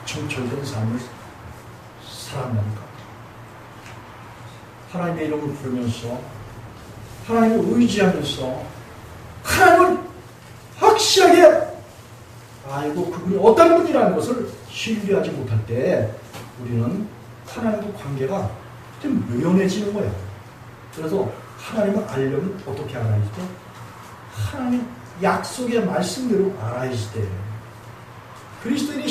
점철된 삶을 살아갑니다. 하나님의 이름을 부르면서 하나님을 의지하면서 하나님을 확실하게 알고 그분이 어떤 분이라는 것을 신뢰하지 못할 때 우리는 하나님과 관계가 좀 묘연해지는 거예요. 그래서 하나님을 알려면 어떻게 알아야지 돼? 하나님 약속의 말씀대로 알아야지 돼. 그리스도인의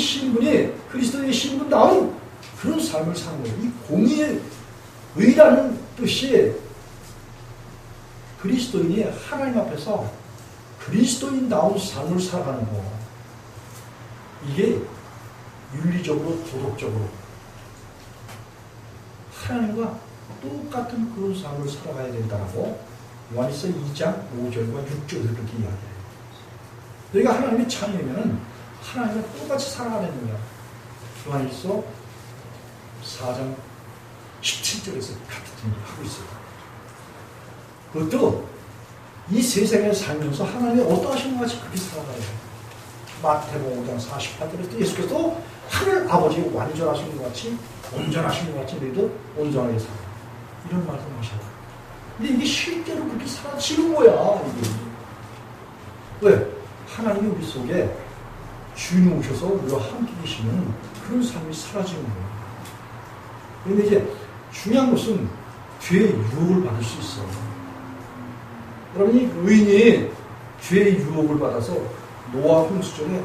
신분다운 그런 삶을 사는 거예요. 이 공의의 의라는 뜻이 그리스도인이 하나님 앞에서 그리스도인다운 삶을 살아가는 거. 이게 윤리적으로 도덕적으로 하나님과 똑같은 그런 삶을 살아가야 된다고 요한일서 2장 5절과 6절에서 그렇게 이야기해요. 너희가 하나님의 자녀이면 하나님과 똑같이 살아가는 거야. 요한일서 4장 17절에서 같은 얘기를 하고 있어요. 그것도 이 세상에 살면서 하나님이 어떠하신 것 같이 그렇게 살아가요. 마태복음 5장 48절에서 예수께서 하늘 아버지의 완전하신 것 같이 온전하신 것 같이 너희도 온전하게 살아. 이런 말씀하셔요. 근데 이게 실제로 그렇게 사라지는 거야. 이게. 왜? 하나님이 우리 속에 주인이 오셔서 우리와 함께 계시면 그런 삶이 사라지는 거예요. 그런데 이제 중요한 것은 죄의 유혹을 받을 수 있어. 여러분이 의인이 죄의 유혹을 받아서 노아 홍수전에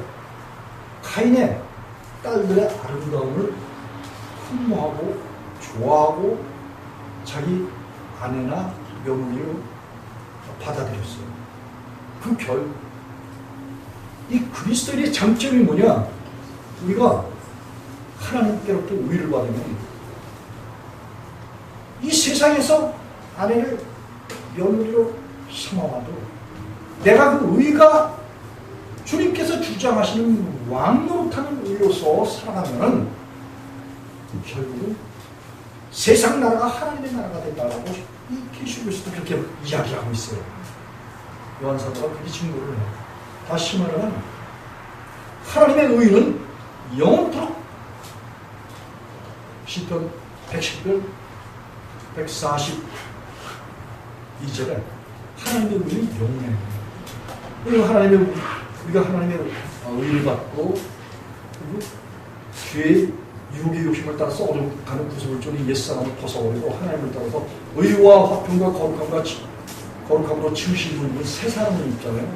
가인의 딸들의 아름다움을 흠모하고 좋아하고 자기 아내나 며느리를 받아들였어요. 이 그리스도인의 장점이 뭐냐? 우리가 하나님께로부터 의를 받으면 이 세상에서 아내를 며느리로 삼아와도 내가 그 의가 주님께서 주장하시는 왕노릇하는 의로서 살아가면 결국은 세상 나라가 하나님의 나라가 된다고 이 계시록에서도 그렇게 이야기하고 있어요. 요한사도가 그렇게 증거를 해요. 다시 말하면 하나님의 의는 영원토록 시편 110편 142절에 하나님의 의는 영원해요. 우리가 하나님의 의를 받고 그리고 죄의 유혹의 욕심을 따라 썩어가는 구습을 쫓는 옛사람을 벗어버리고 하나님을 따라서 의와 화평과 거룩함으로 치우신 분은 새 사람을 입잖아요.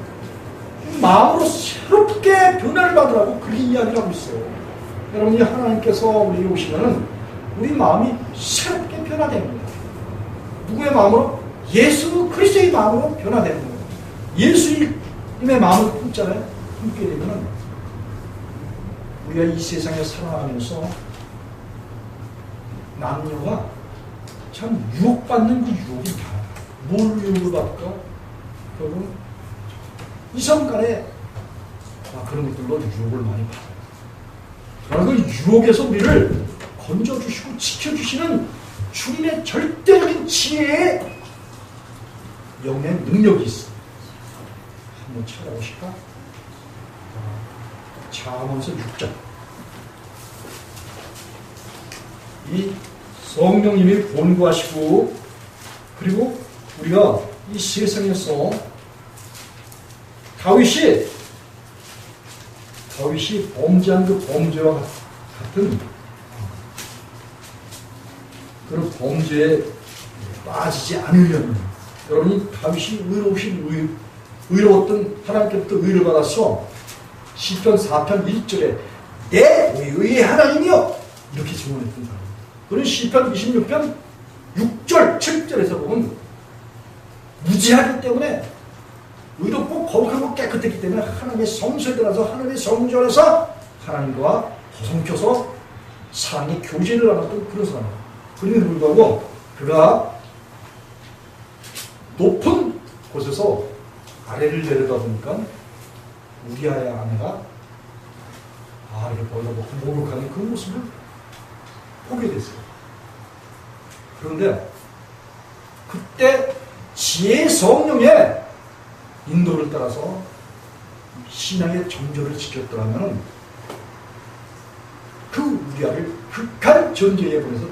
마음으로 새롭게 변화를 받으라고 그렇게 이야기를 하고 있어요. 여러분이 하나님께서 우리에게 오시면 우리 마음이 새롭게 변화되는 거예요. 누구의 마음으로? 예수 그리스도의 마음으로 변화되는 거예요. 예수님의 마음을 품잖아요. 품게 되면 우리가 이 세상에 살아가면서 남녀가 참 유혹받는 그 유혹이 많아요. 뭘 유혹을 받을까? 여러분 이성 간에 그런 것들로 유혹을 많이 받아요. 그러나 그 유혹에서 우리를 건져주시고 지켜주시는 주님의 절대적인 지혜에 영의 능력이 있어. 한번 찾아보실까? 잠언서 6장. 이 성령님이 본구하시고 그리고 우리가 이 세상에서 다윗이 범죄한 그 범죄와 같은 그런 범죄에 빠지지 않으려면 여러분이 다윗이 의로웠던 하나님께부터 의를 받아서 시편 4편 1절에 내 의의 하나님이여 이렇게 증언했던 사람. 그런 시편 26편 6절 7절에서 보면 무지하기 때문에 의롭고 거룩하고 깨끗했기 때문에 하나님의 성소에 들어가서 하나님의 성전에서 하나님과 더성켜서 사랑의 교제를 나눴던 그런 사람. 그럼에도 불구하고 그가 높은 곳에서 아래를 내려다보니까 우리아의 아내가 아래를 보려고 목욕하는 그 모습을 보게 됐어요. 그런데 그때 지혜의 성령의 인도를 따라서 신앙의 정절을 지켰더라면 그 우리아를 극한 전쟁에 보내서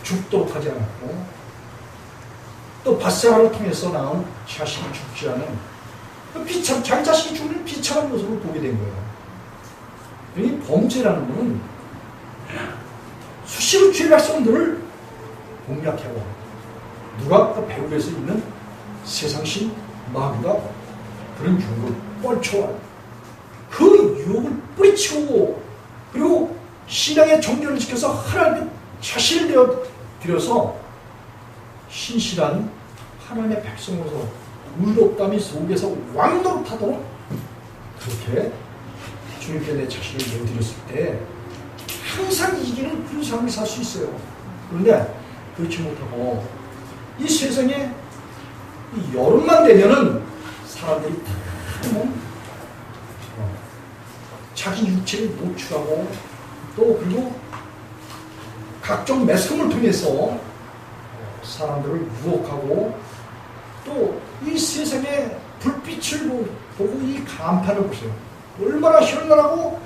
죽도록 하지 않았고 또 밧세바를 통해서 나온 자신이 죽지 않은 자기 자신이 죽는 비참한 모습을 보게 된 거예요. 이 범죄라는 것은 수시로 주의 백성들을 공략해와 누가 배후에서 있는 세상신 마귀가 그런 유혹을 뻘쳐와요. 그 유혹을 뿌리치고 그리고 신앙의 정결을 지켜서 하나님의 자신을 드려서 신실한 하나님의 백성으로서 의롭다미 속에서 왕노릇하도록 그렇게 주님께 내 자신을 내어드렸을 때 항상 이기는 그런 삶을 살 수 있어요. 그런데 그렇지 못하고 이 세상에 이 여름만 되면은 사람들이 다 자기 육체를 노출하고 또 그리고 각종 매스컴을 통해서 사람들을 유혹하고 또 이 세상의 불빛을 보고 이 간판을 보세요. 얼마나 현란하고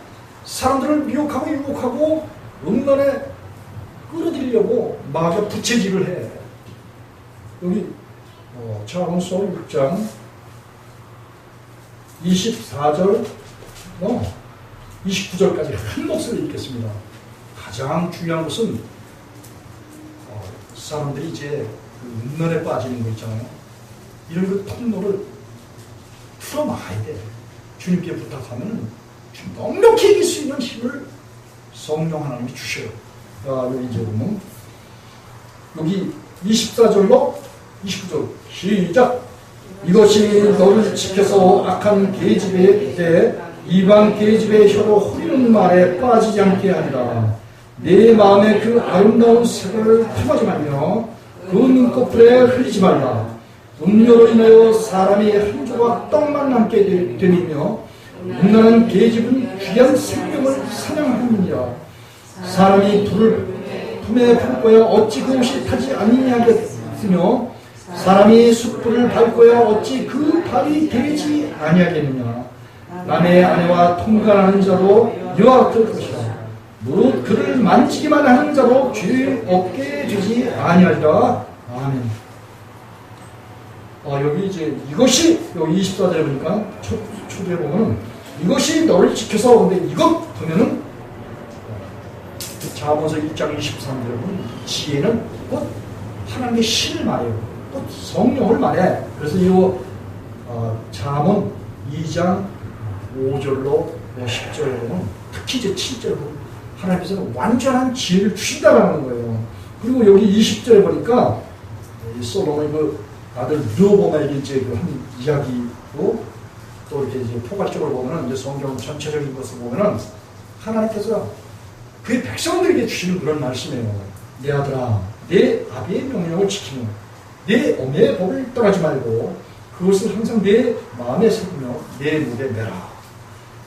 사람들을 미혹하고 유혹하고 음란에 끌어들이려고 마귀가 부채질을 해. 여기 잠언서 6장 24절 29절까지 한 목소리를 읽겠습니다. 가장 중요한 것은 사람들이 이제 그 음란에 빠지는 거 있잖아요. 이런 그 통로를 풀어막아야 돼. 주님께 부탁하면 넉넉히 이길 수 있는 힘을 성령 하나님이 주셔요. 여기 이제 보면 여기 24절로 29절 시작. 이것이 너를 지켜서 악한 계집에 이방 계집의 혀로 흐리는 말에 빠지지 않게 하리라. 내 마음에 그 아름다운 색을 탐하지 말며 그 눈꺼풀에 흘리지 말라. 음료로 인하여 사람이 한 조각 떡만 남게 되니며 음란한 계집은 귀한 생명을 사냥함이니라. 사람이 불을 품에 품고야 어찌 그 옷이 타지 아니하겠으며 사람이 숯불을 밟고야 어찌 그 발이 되지 아니하겠느냐. 남의 아내와 통관하는 자도 이와 같을 것이라. 무릇 그를 만지기만 하는 자도 죄 없게 되지 아니하리라. 아멘. 여기 이제 이것이 여기 24절에 보니까 초대에 보면은 이것이 너를 지켜서 근데 이것 보면은 잠언서 1장 23절에 보면 지혜는 곧 하나님의 신을 말해요. 곧 성령을 말해. 그래서 이 잠언 2장 5절로 10절에 보면 특히 이제 7절에 보면 하나님께서는 완전한 지혜를 주신다라는 거예요. 그리고 여기 20절에 보니까 솔로몬이 그 아들 르호보암에게 이제 그 한 이야기고 또 이렇게 이제 포괄적으로 보면은 이제 성경 전체적인 것을 보면은 하나님께서 그의 백성들에게 주시는 그런 말씀이에요. 내 아들아, 내 아비의 명령을 지키며 내 어머니의 법을 떠나지 말고 그것을 항상 내 마음에 새기며 내 눈에 매라.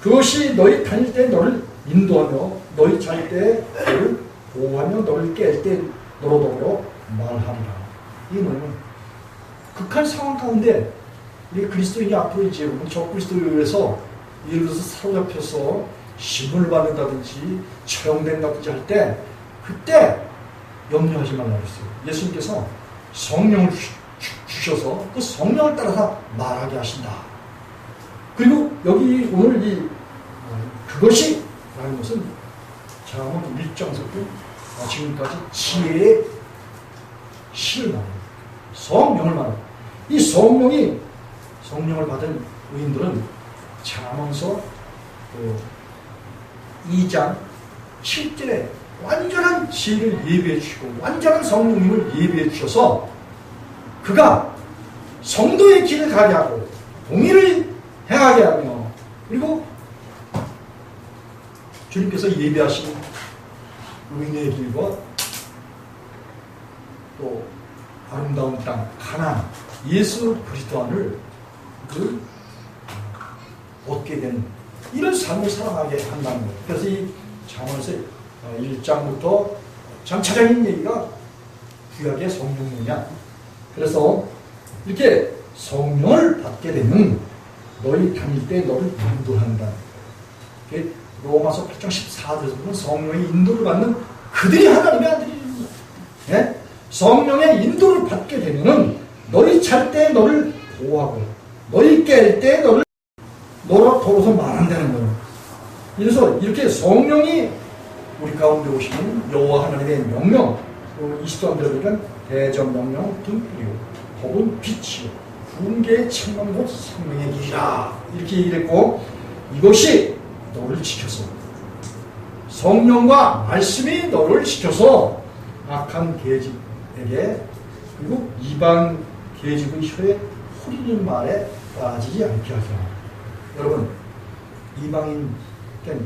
그것이 너희 다닐 때 너를 인도하며 너희 잘 때 너를 보호하며 너를 깰 때 너로 더불어 말하리라. 이 말은 극한 상황 가운데 우리 그리스도인이 앞으로 이제 저 그리스도에서 예를 들어서 사로잡혀서 신문을 받는다든지 처형된다든지 할 때 그때 염려하지 말라고 했어요. 예수님께서 성령을 주셔서 그 성령을 따라서 말하게 하신다. 그리고 여기 오늘 이 그것이 라는 것은 잠언 1장부터 지금까지 지혜의 신을 말해요. 성령을 말해요. 이 성령을 받은 의인들은 잠언서 2장 7절에 완전한 지혜를 예비해 주시고 완전한 성령님을 예비해 주셔서 그가 성도의 길을 가게 하고 공의를 행하게 하며 그리고 주님께서 예비하신 의인의 길과 또 아름다운 땅 가나안 예수 그리스도 안을 얻게 되는 이런 삶을 살아가게 한다는 거예요. 그래서 이 잠언에서 1장부터 전체적인 얘기가 구약의 성령이냐. 그래서 이렇게 성령을 받게 되면 너희 다닐 때 너를 인도한다. 로마서 8장 14절에서 보면 성령의 인도를 받는 그들이 하나님의 아들입니다. 예? 성령의 인도를 받게 되면은 너희 잘 때 너를 보호하고 너희 깰 때 너를 너라 더러워서 말한다는 거예요. 그래서 이렇게 성령이 우리 가운데 오시면 여호와 하나님의 명령 20절 들어보니까 대전 명령 등불이요 법은 빛이요 훈계의 책망 곧 생명의 길이라 이렇게 얘기를 했고 이것이 너를 지켜서 성령과 말씀이 너를 지켜서 악한 계집에게 그리고 이방 계집의 혀에 후리는 말에 빠지지 않게 하자. 여러분 이방인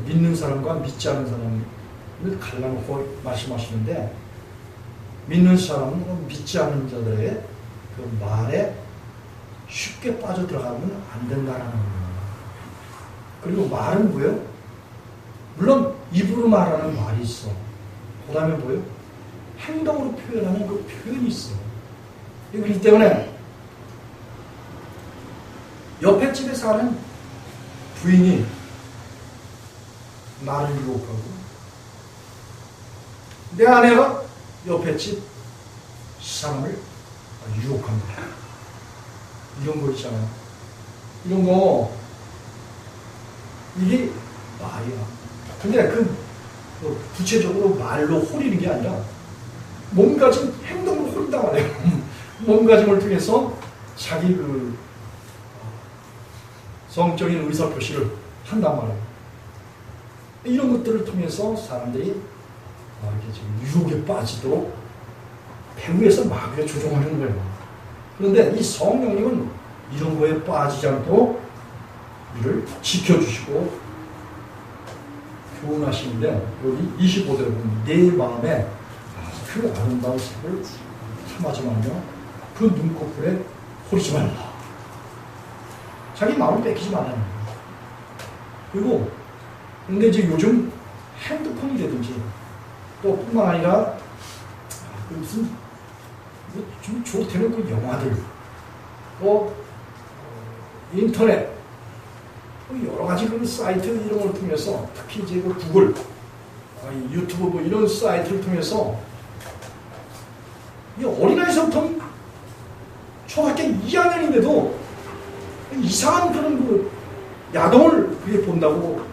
믿는 사람과 믿지 않는 사람을 갈라놓고 말씀하시는데 믿는 사람은 믿지 않는 자들의 그 말에 쉽게 빠져들어가면 안 된다는 거예요. 그리고 말은 뭐예요? 물론 입으로 말하는 말이 있어. 그 다음에 뭐예요? 행동으로 표현하는 그 표현이 있어. 그렇기 때문에 옆에 집에 사는 부인이 나를 유혹하고 내 아내가 옆에 집 사람을 유혹합니다. 이런 거 있잖아요. 이런 거 이게 말이야. 근데 그 구체적으로 말로 호리는 게 아니라 몸가짐 행동으로 호린단 말이에요. 몸가짐을 통해서 자기 그 성적인 의사표시를 한단 말이에요. 이런 것들을 통해서 사람들이 이렇게 지금 유혹에 빠지도록 배후에서 마귀가 조종하는 거예요. 그런데 이 성령님은 이런 거에 빠지지 않도록 이를 지켜주시고 교훈하시는데 여기 25절에 보면 내 마음에 그 아름다운 색을 탐하지 말며 그 눈꺼풀에 호리지 말라. 자기 마음을 뺏기지 말라는 거예요. 그리고 근데 이제 요즘 핸드폰이라든지 또 뿐만 아니라 무슨 좀 좋다는 그 영화들 또 인터넷 여러 가지 그 사이트 이런 걸 통해서 특히 이제 그 구글 유튜브 뭐 이런 사이트를 통해서 이 어린아이서부터 초등학교 2학년인데도 이상한 그런 그 야동을 그게 본다고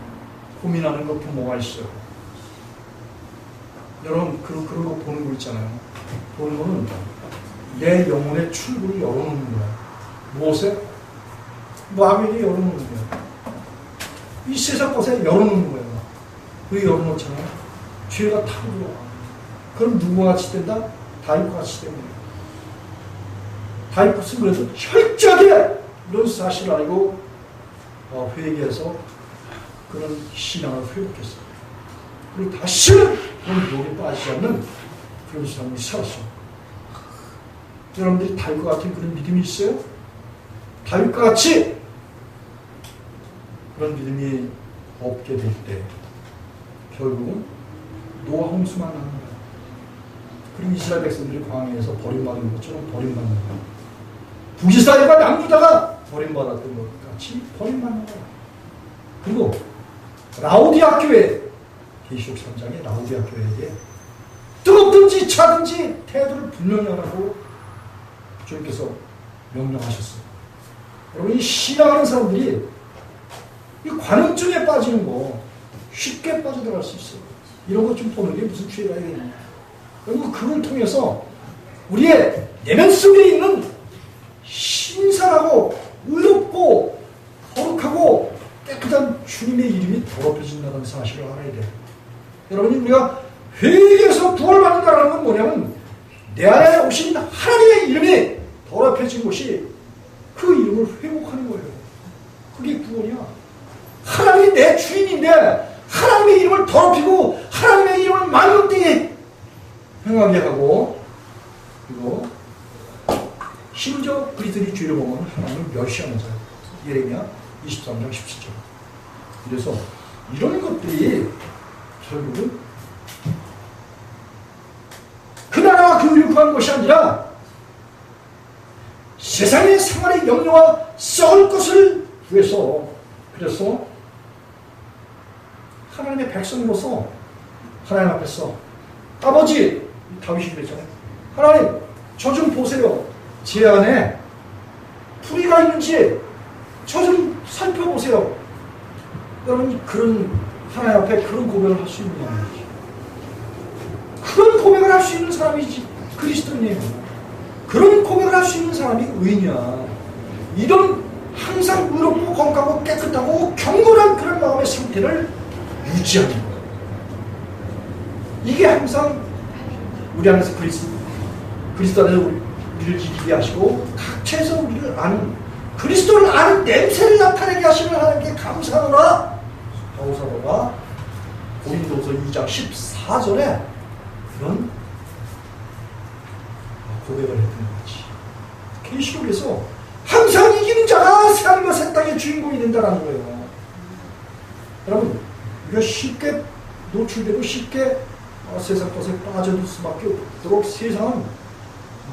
고민하는 그 부모가 있어요. 여러분 그런 거 보는 거 있잖아요. 보는 거는 내 영혼의 출구를 열어놓는 거야. 무엇에? 마귀에게 열어놓는 거야. 이 세상 것에 열어놓는 거야. 왜 열어놓잖아요? 죄가 타고 들어와. 그럼 누구와 같이 된다? 다윗과 같이 됩니다. 다윗은 그래서 철저하게 이런 사실을 알고 회개해서 그런 신앙을 회복했어요. 그리고 다시는 그런 유혹에 빠지지 않는 그런 삶을 살았어요. 여러분들이 다윗과 같은 그런 믿음이 있어요? 다윗과 같이 그런 믿음이 없게 될 때 결국은 노아 홍수만 나는 거예요. 그리고 이스라엘 백성들이 광야에서 버림받은 것처럼 버림받는 거예요. 북이스라엘과 남유다가 버림받았던 것 같이 버림받는 거예요. 그리고 라오디아 교회 계시록 3장의 라오디아 교회에게 뜨겁든지 차든지 태도를 분명히 하라고 주님께서 명령하셨어요. 여러분 이 신앙하는 사람들이 이 관음증에 빠지는 거 쉽게 빠져들어갈 수 있어요. 이런 것 좀 보는 게 무슨 죄가 있겠냐. 그리고 그걸 통해서 우리의 내면 속에 있는 주님의 이름이 더럽혀진다는 사실을 알아야 돼요. 여러분, 우리가 회개해서 구원받는다는 건 뭐냐면 내 안에 오신 하나님의 이름이 더럽혀진 것이 그 이름을 회복하는 거예요. 그게 구원이야. 하나님이 내 주인인데 하나님의 이름을 더럽히고 하나님의 이름을 만능되게 행하게 하고, 그리고 심지어 그리스도의 죄를 보면 하나님을 멸시하는 자예요. 예레미야 23장 17절. 그래서 이런 것들이 결국은 그 나라와 그 의를 구한 것이 아니라 세상의 생활의 영려와 썩을 것을 위해서, 그래서 하나님의 백성으로서 하나님 앞에서 아버지, 다윗이 그랬잖아요. 하나님, 저 좀 보세요. 제 안에 불의가 있는지 저 좀 살펴보세요. 여러분, 그런 하나님 앞에 그런 고백을 할 수 있느냐 말이죠. 그런 고백을 할 수 있는 사람이지 그리스도님. 그런 고백을 할 수 있는 사람이 의냐. 이런 항상 의롭고 건강하고 깨끗하고 경건한 그런 마음의 상태를 유지하는 거예요. 이게 항상 우리 안에서 그리스도 안에서 우리를 지키게 하시고 각처에서 우리를 아는, 그리스도를 아는 냄새를 나타내게 하시는 하나님께 감사하노라. 바울사도가 고린도서 2장 14절에 그런 고백을 했던 거지. 계시록에서 항상 이기는 자가 새하늘과 새 땅의 주인공이 된다는 거예요. 여러분, 우리가 쉽게 노출되고 쉽게 세상 것에 빠져들 수밖에 없도록 세상은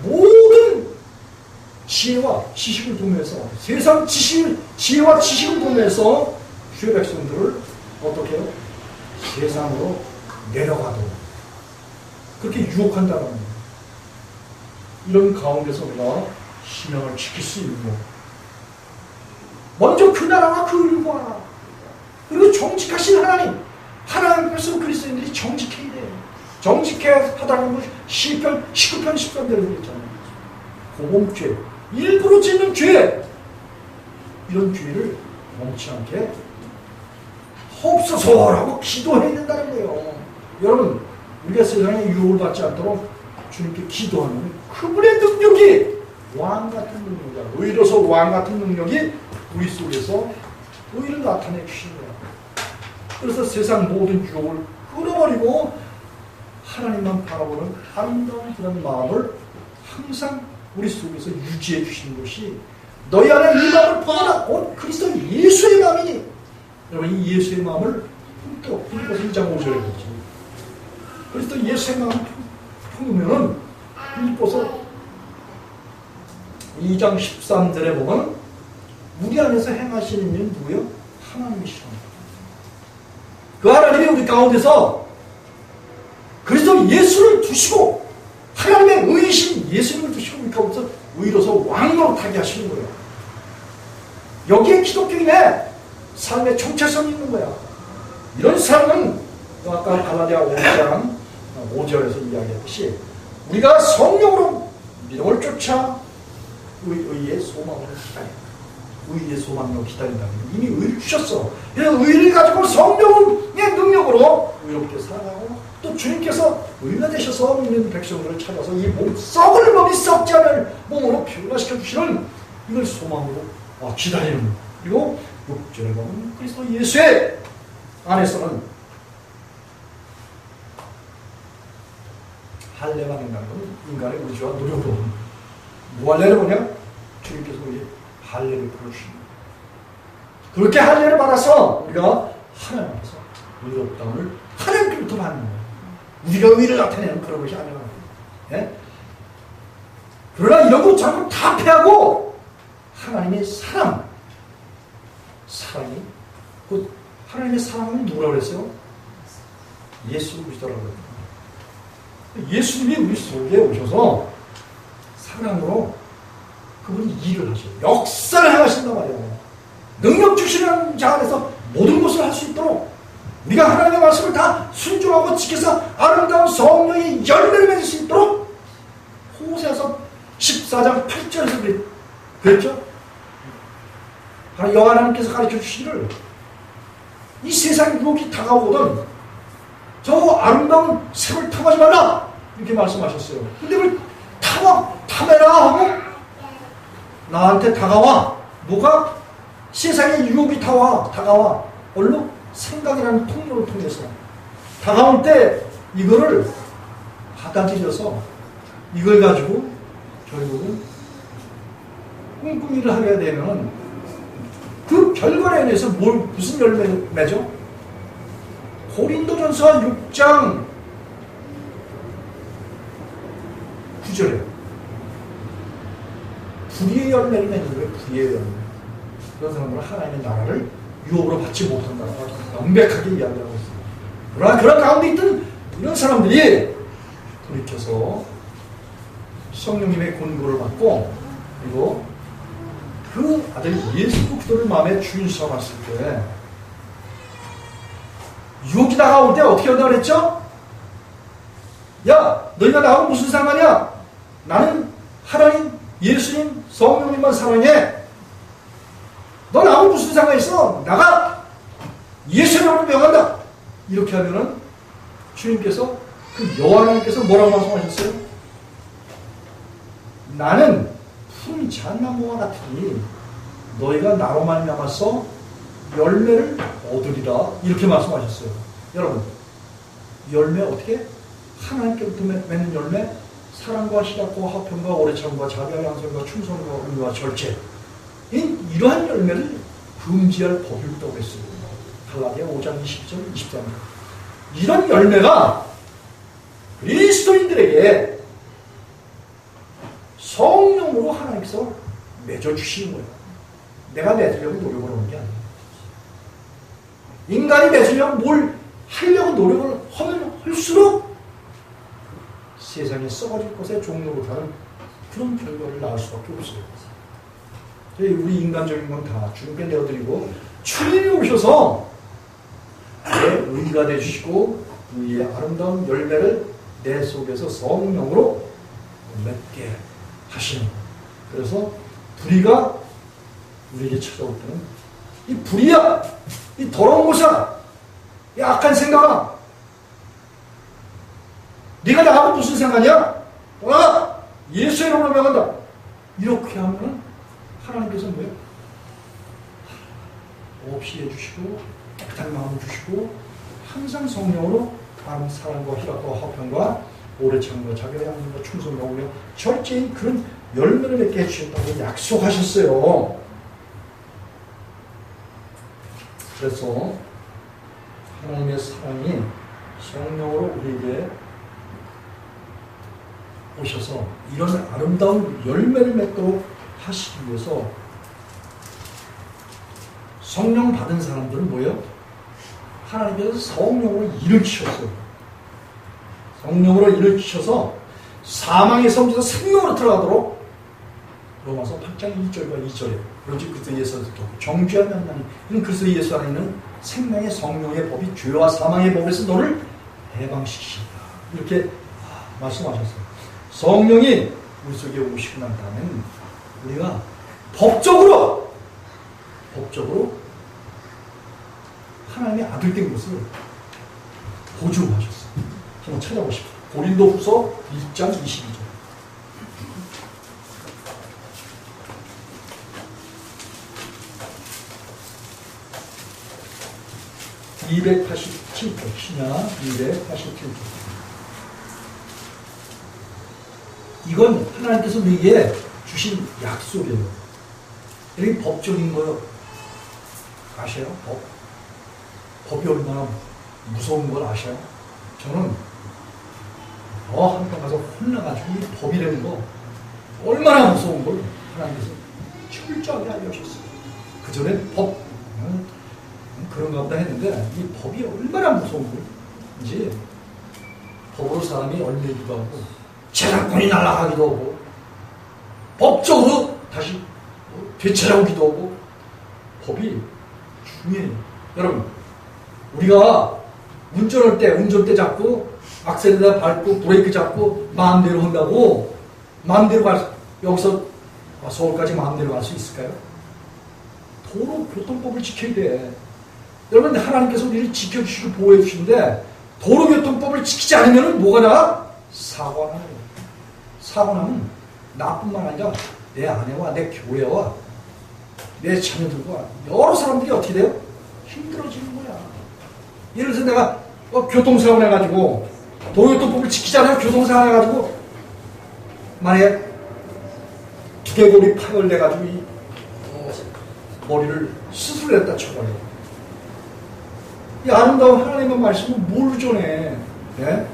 모든 지혜와 지식을 도모해서, 세상 지혜와 지식을 도모해서 주의 백성들을 어떻게 해요? 세상으로 내려가도록 그렇게 유혹한다는 거예요. 이런 가운데서 우리가 신앙을 지킬 수 있는 거, 먼저 그 나라와 그 의를 구하라. 그리고 정직하신 하나님 앞에서 그리스도인들이 정직해야 돼요. 정직해야 하다는 것이 시편 19편 13절에 그랬잖아요. 고범죄, 일부러 짓는 죄, 이런 죄를 멈지 않게 없어서라고 기도해야 된다는 거예요. 여러분, 우리가 세상에 유혹을 받지 않도록 주님께 기도하는 그분의 능력이 왕 같은 능력이야. 의로서 왕 같은 능력이 우리 속에서 의를 나타내 주시는 거야. 그래서 세상 모든 유혹을 끊어버리고 하나님만 바라보는 아름다운 그런 마음을 항상 우리 속에서 유지해 주시는 것이 너희 안에 이 마음을 보아라. 곧 그리스도 예수의 마음이니. 여러분, 이 예수의 마음을 또 빌립보서 2장 5절에 그랬죠. 그리스도 예수의 마음을 품으면은 빌립보서 2장 13절에 보면 우리 안에서 행하시는 일은 누구요? 하나님이시랍니다. 그 하나님이 우리 가운데서 그리스도 예수를 두시고 하나님의 의이신 예수님을 두시고 우리 가운데서 의로서 왕으로 타게 하시는 거예요. 여기에 기독교인의 삶의 정체성이 있는 거야. 이런 삶은 아까 갈라디아 5장 5절에서 이야기했듯이 우리가 성령으로 믿음을 쫓아 의의 소망으로 기다린다. 의의 소망으로 기다린다면 이미 의를 주셨어. 그래서 의를 가지고 성령의 능력으로 의롭게 살아가고 또 주님께서 의가 되셔서 믿는 백성들을 찾아서 이 몸 썩을 몸이 썩지 않을 몸으로 변화시켜 주시는 이걸 소망으로 기다리는 것. 그리고 6절에 보면 그리스도 예수의 안에서는 할례가 된다는 건 인간의 의지와 노력으로 무할례를 뭐냐? 주님께서 우리 할례를 풀어주십니다. 그렇게 할례를 받아서 우리가 하나님 앞에서 의롭다움을 하나님께부터 받는 거예요. 우리가 의를 나타내는 그런 것이 아니라. 예? 그러나 이런 것 전부 다 패하고 하나님의 사랑이 그 하나님의 사랑은 누구라고 그랬어요? 예수 그리스도라고 그랬어요. 예수님이 우리 속에 오셔서 사랑으로 그분이 일을 하셔요. 역사를 행하신단 말이에요. 능력 주시는 자 안에서 모든 것을 할 수 있도록 우리가 하나님의 말씀을 다 순종하고 지켜서 아름다운 성령의 열매를 맺을 수 있도록 호세아서 14장 8절에서 그랬죠? 여호와 하나님께서 가르쳐 주시기를 이 세상 유혹이 다가오거든 저 아름다운 샘을 탐하지 말라 이렇게 말씀하셨어요. 근데 그걸 탐해라 하고 나한테 다가와. 뭐가? 세상의 유혹이 다가와. 얼로? 생각이라는 통로를 통해서 다가올 때 이거를 받아들여서 이걸 가지고 결국은 꿍꿍이를 하게 되면 그 결과에 의해서 무슨 열매를 맺어? 고린도전서 6장 9절에 불의의 열매를 맺는 거예요. 불의의 열매. 그런 사람들은 하나님의 나라를 유혹으로 받지 못한다고 명백하게 이야기하고 있습니다. 그러나 그런 가운데 있던 이런 사람들이 돌이켜서 성령님의 권고를 받고 그리고 그 아들 예수 그리스도를 마음에 주인 삼았을 때 유혹이 다가올 때 어떻게 한다고 그랬죠? 야, 너희가 나하고 무슨 상관이야? 나는 하나님, 예수님, 성령님만 사랑해. 너 나하고 무슨 상관이 있어? 나가! 예수님으로 명한다! 이렇게 하면은 주님께서 그 여호와 하나님께서 뭐라고 말씀하셨어요? 나는 푸른 잣나무와 같으니 너희가 나로 말미암아서 열매를 얻으리라 이렇게 말씀하셨어요. 여러분 열매 어떻게? 하나님께부터 맺는 열매 사랑과 희락과 화평과 오래 참과 자비와 양선과 충성과 의와 절제 이러한 열매를 금지할 법이 없다고 했어요. 갈라디아 5장 20절 23절 이런 열매가 그리스도인들에게 성령으로 하나님께서 맺어주시는 거예요. 내가 맺으려고 노력을 하는 게 아니에요. 인간이 맺으려고 뭘 하려고 노력을 하면 할수록 세상에 썩어질 것에 종로로가는 그런 결과를 낳을 수밖에 없어요. 우리 인간적인 건 다 주님께 내어드리고 주님이 오셔서 내 의가 되시고 의의 아름다운 열매를 내 속에서 성령으로 맺게 하시는 거예요. 그래서 불의가 우리에게 찾아올 때는 이 불의야! 이 더러운 곳이야! 이 악한 생각아! 네가 나하고 무슨 상관이야? 떠나가! 예수의 이름으로 명한다! 이렇게 하면 하나님께서 뭐예요? 없이 해주시고 깨끗한 마음을 주시고 항상 성령으로 많은 사랑과 희락과 화평과 오래 참과 자비와 양심과 충성과 오래 절제인 그런 열매를 맺게 해주셨다고 약속하셨어요. 그래서 하나님의 사랑이 성령으로 우리에게 오셔서 이런 아름다운 열매를 맺도록 하시기 위해서 성령 받은 사람들은 뭐예요? 하나님께서 성령으로 일으키셨어요. 성령으로 일으키셔서 사망의 성지에서 생명으로 들어가도록 로마서 8장 1절과 2절에 오직 그리스도 예수 정죄하며 하나님 이런 그리스도 예수 안에 있는 생명의 성령의 법이 죄와 사망의 법에서 너를 해방시키신다. 이렇게 말씀하셨어요. 성령이 우리 속에 오시고 난 다음에는 우리가 법적으로 하나님의 아들 된 것을 보증하셨어요. 한번 찾아보십시오. 고린도후서 1장 22절. (287쪽) 신약 287쪽. 이건 하나님께서 우리에게 주신 약속이에요. 이게 법적인 거 아셔요? 법이 얼마나 무서운 걸 아셔요? 저는 한번 가서 혼나가지고 이 법이라는 거 얼마나 무서운 걸 하나님께서 철저하게 알려주셨어요. 그 전에 법 그런가 보다 했는데 이 법이 얼마나 무서운 건지 법으로 사람이 얼리기도 하고 재산권이 날아가기도 하고 법적으로 다시 되찾아오기도 하고 법이 중요해요. 여러분 우리가 운전할 때 운전대 잡고 악셀에다 밟고 브레이크 잡고 마음대로 한다고 마음대로 여기서 서울까지 마음대로 갈 수 있을까요? 도로 교통법을 지켜야 돼. 여러분, 하나님께서 우리를 지켜주시고 보호해 주시는데 도로교통법을 지키지 않으면 뭐가 나? 사고가 나요. 사고 나면 나뿐만 아니라 내 아내와 내 교회와 내 자녀들과 여러 사람들이 어떻게 돼요? 힘들어지는 거야. 예를 들어서 내가 교통사고 내가지고 도로교통법을 지키지 않으면 교통사고 내가지고 만약에 두개골이 파열돼가지고 이 머리를 수술했다 쳐버려. 이 아름다운 하나님의 말씀을 뭘 전해? 예?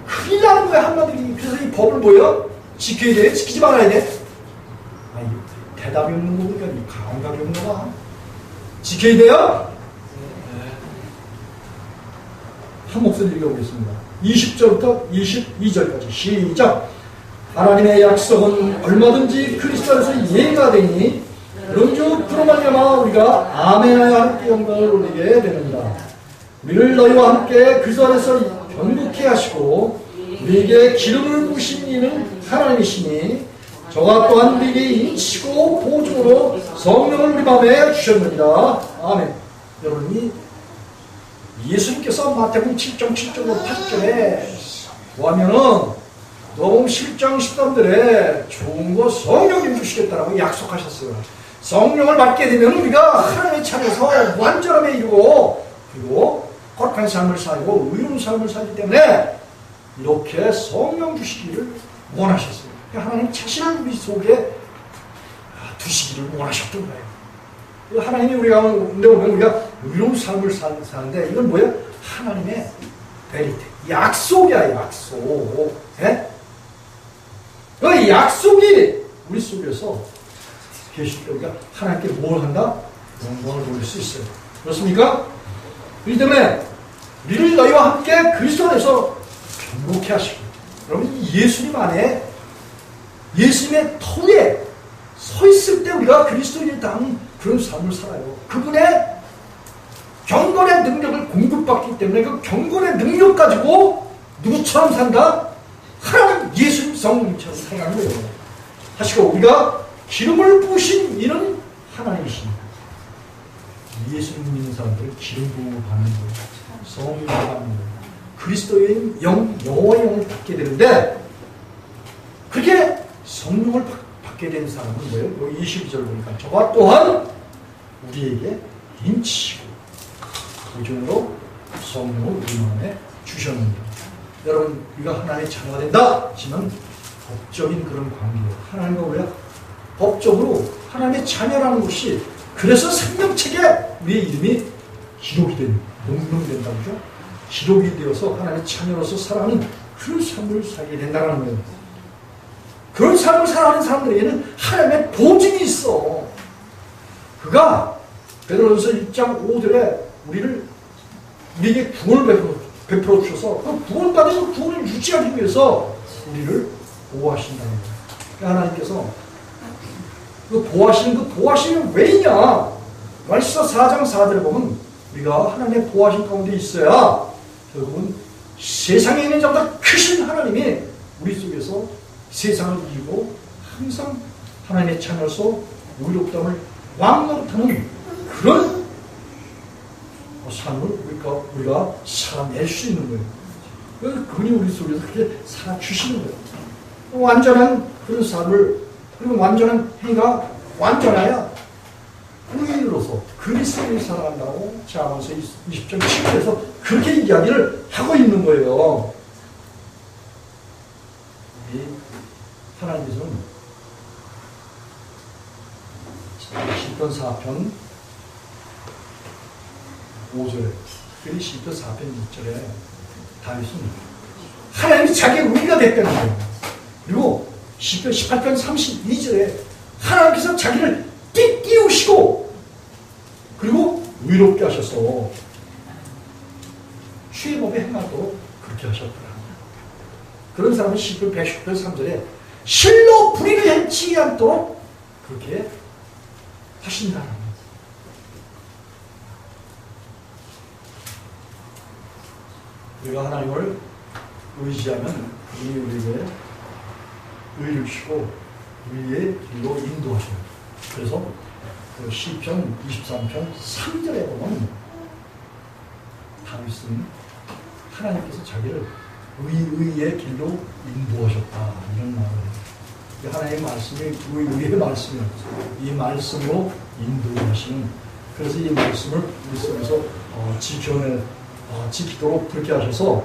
큰일 나는 거야, 한마디로. 그래서 이 법을 뭐예요? 지켜야 돼? 지키지 말아야 돼? 아니, 대답이 없는 거니까 이 감각이 없는 거야. 지켜야 돼요? 한 목소리 읽어보겠습니다. 20절부터 22절까지 시작. 하나님의 약속은 얼마든지 그리스도 안에서 예가 되니 그런즉 그로 말미암아 우리가 아멘하여 함께 영광을 올리게 되는다. 우리를 너희와 함께 그리스도 안에서 견고케 하시고 우리에게 기름을 부으신 이는 하나님이시니 저와 또한 우리에게 인치고 보증으로 성령을 우리 마음에 주셨느니라. 아멘. 여러분이 예수님께서 마태복음 7장 7절로 8절에 뭐하면은 너무 7장 13절에 좋은 거 성령님 주시겠다라고 약속하셨어요. 성령을 받게 되면 우리가 하나님의 차례에서 완전함에 이르고 그리고 거룩한 삶을 살고 의로운 삶을 살기 때문에 이렇게 성령 주시기를 원하셨어요. 하나님 자신을 우리 속에 두시기를 원하셨던 거예요. 하나님이 우리가 가운데 오면 우리가 의로운 삶을 사는데 이건 뭐예요? 하나님의 베리테, 약속이야, 약속. 네? 그 약속이 우리 속에서 계실 때 우리가 하나님께 뭘 한다? 영광을 돌릴 수 있어요. 그렇습니까? 그렇기 때문에 우리를 너희와 함께 그리스도 안에서 견고케 하시고, 여러분 예수님 안에 예수님의 터에 서 있을 때 우리가 그리스도인에 닿은 그런 삶을 살아요. 그분의 경건의 능력을 공급받기 때문에 그 경건의 능력 가지고 누구처럼 산다? 하나님 예수님 성령님처럼 살아가는 거예요. 하시고 우리가 기름을 부으신 이는 하나님이십니다. 예수님 믿는 사람들은 기름 부음을 받는 거예요. 성령을 받는 거예요. 그리스도의 영어의 영을 받게 되는데 그렇게 성령을 받게 된 사람은 뭐예요? 여기 22절 보니까 저와 또한 우리에게 인치시고 보증으로 성령을 우리 마음에 주셨느니라. 여러분 우리가 하나님의 자녀가 된다 하지만 법적인 그런 관계예요. 하나님과 우리가 법적으로 하나님의 자녀라는 것이 그래서 생명책에 우리의 이름이 기록이 된 명명된다고 그죠? 기록이 되어서 하나님의 자녀로서 살아가는 그런 삶을 살게 된다는 거예요. 그런 삶을 살아가는 사람들에게는 하나님의 보증이 있어. 그가 베드로전서 1장 5절에 우리에게 구원을 베풀어 주셔서 그 구원받은 그 구원을 유지하기 위해서 우리를 보호하신다는 거예요. 그러니까 하나님께서 그 보호하시는 왜 있냐? 말씀서 4장 4절에 보면 우리가 하나님의 보호하신 가운데 있어야 결국은 세상에 있는 자보다 크신 하나님이 우리 속에서 세상을 이기고 항상 하나님의 자녀로서 의롭다함을 왕노릇하는 그런 삶을 우리가 살아낼 수 있는 거예요. 그분이 우리 속에서 그렇게 살아주시는 거예요. 완전한 그런 삶을, 그리고 완전한 행위가 완전해야 의인으로서 그리스도인이 살아간다고 자문서 20장 7절에서 그렇게 이야기를 하고 있는 거예요. 하나님께서는 시편 4편 5절에 특별히 시편 4편 6절에 다윗은 하나님이 자기의 의가 됐다는 거예요. 그리고 시편 18편 32절에 하나님께서 자기를 띄우시고 그리고 의롭게 하셔서 주의 법에 행하도록 그렇게 하셨더라. 그런 사람은 시편 110편 3절에 실로 불의를 행치 않도록 그렇게 하신다는 거예요. 우리가 하나님을 의지하면 그분이 우리에게 의를 주시고 우리의 길로 인도하셔요. 그래서 그 시편 23편 3절에 보면 다윗은 하나님께서 자기를 의의 길로 인도하셨다 이런 말을 해요. 하나님의 말씀이 의의 말씀이에요. 이 말씀으로 인도하시는, 그래서 이 말씀을 우리 속에서 지키도록 그렇게 하셔서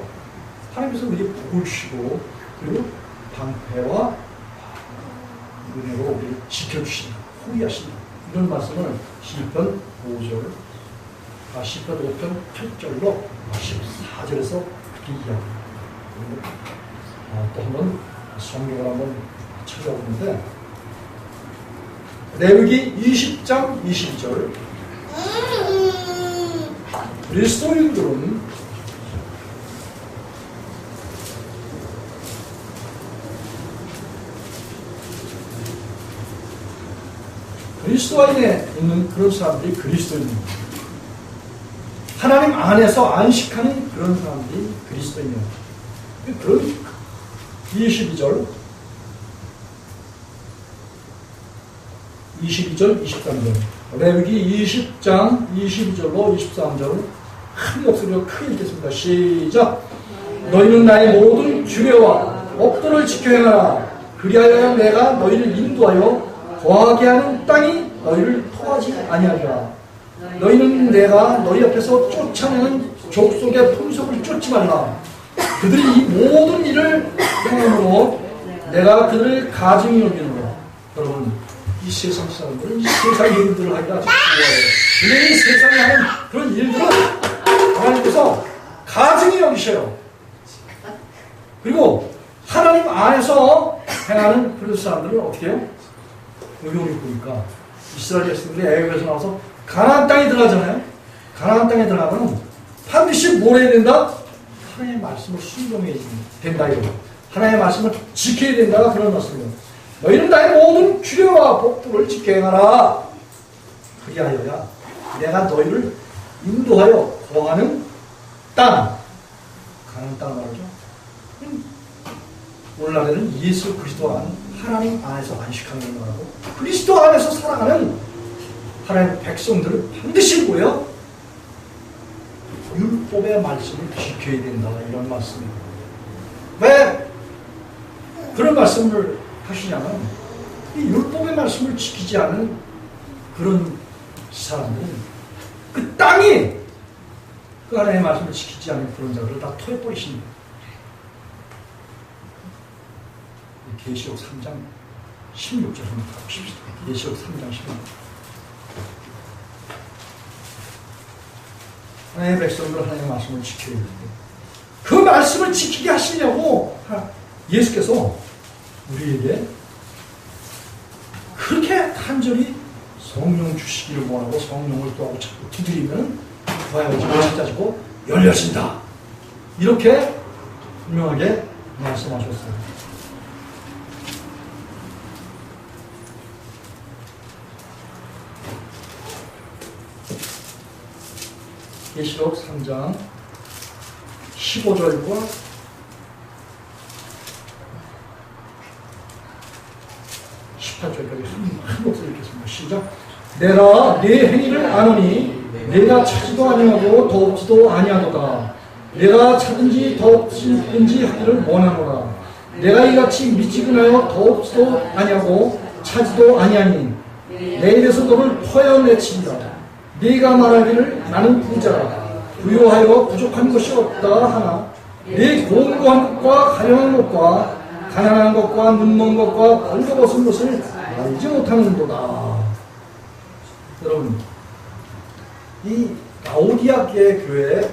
하나님께서 우리에게 복을 주시고 그리고 방패와 은혜로 우리를 지켜주신다, 호위하신다 이런 말씀을 시편 5편 8절로 14절에서 그렇게 이야기합니다. 또 한번 성경을 한번 찾아보는데 레위기 20장 22절 그리스도인들은 그리스도 안에 있는 그런 사람들이 그리스도인입니다. 하나님 안에서 안식하는 그런 사람들이 그리스도인입니다. 그런 22절 23절 레위기 20장 22절로 23절을 큰 목소리로 크게 읽겠습니다. 시작. 너희는 나의 모든 규례와 법도를 지켜 행하라. 그리하여 내가 너희를 인도하여 거하게 하는 땅이 너희를 토하지 아니하리라. 너희는 내가 너희 앞에서 쫓아내는 족속의 풍속을 쫓지 말라. 그들이 이 모든 일을 행함으로 내가 그들을 가증히 여기노라. 여러분, 이 세상 사람들은 이 세상 일들을 하기가 아주 좋아해요. 근데 이 세상에 하는 그런 일들은 하나님께서 가증히 여기셔요. 그리고 하나님 안에서 행하는 그런 사람들은 어떻게 해요? 여기 우리 보니까 이스라엘 백성들이 애굽에서 나와서 가나안 땅에 들어가잖아요. 가나안 땅에 들어가면 반드시 뭘 해야 된다? 하나님의 말씀을 순종해야 된다 이거. 하나님의 말씀을 지켜야 된다 그런 말씀이에요. 너희는 나의 모든 규례와 법도를 지켜 행하라. 그리하여야 내가 너희를 인도하여 거하는 땅, 가나안 땅 말이죠. 오늘날에는 예수 그리스도 안 하나님 안에서 안식하는 거라고 그리스도 안에서 살아가는 하나님의 백성들을 반드시 뭐예요? 율법의 말씀을 지켜야 된다 이런 말씀입니다. 왜 그런 말씀을 하시냐면 이 율법의 말씀을 지키지 않은 그런 사람들은 그 땅이 그 하나님의 말씀을 지키지 않은 그런 자들을 다 토해버리십니다. 계시록 3장 16절 한번 보십시다. 계시록 3장 16절. 하나님의 백성들 하나님의 말씀을 지켜야 되는데 그 말씀을 지키게 하시려고 예수께서 우리에게 그렇게 간절히 성령 주시기를 원하고 성령을 또 하고 자꾸 두드리면 부활지고 찾아지고 열려진다. 이렇게 분명하게 말씀하셨어요. 계시록 3장 15절과 18절까지 한 목소리 읽겠습니다. 시작. 내가 네 행위를 아노니 내가 차지도 아니하고 더없지도 아니하도다. 내가 차든지 더없든지 하기를 원하노라. 내가 이같이 미지근하여 더없지도 아니하고 차지도 아니하니 내 입에서 너를 퍼여내친다. 네가 말하기를 나는 부자라 부유하여 부족한 것이 없다 하나 네 공고한 것과 가련한 것과 가난한 것과 눈먼 것과 벌거벗은 것을 알지 못하는도다. 여러분, 이 라오디아계 교회의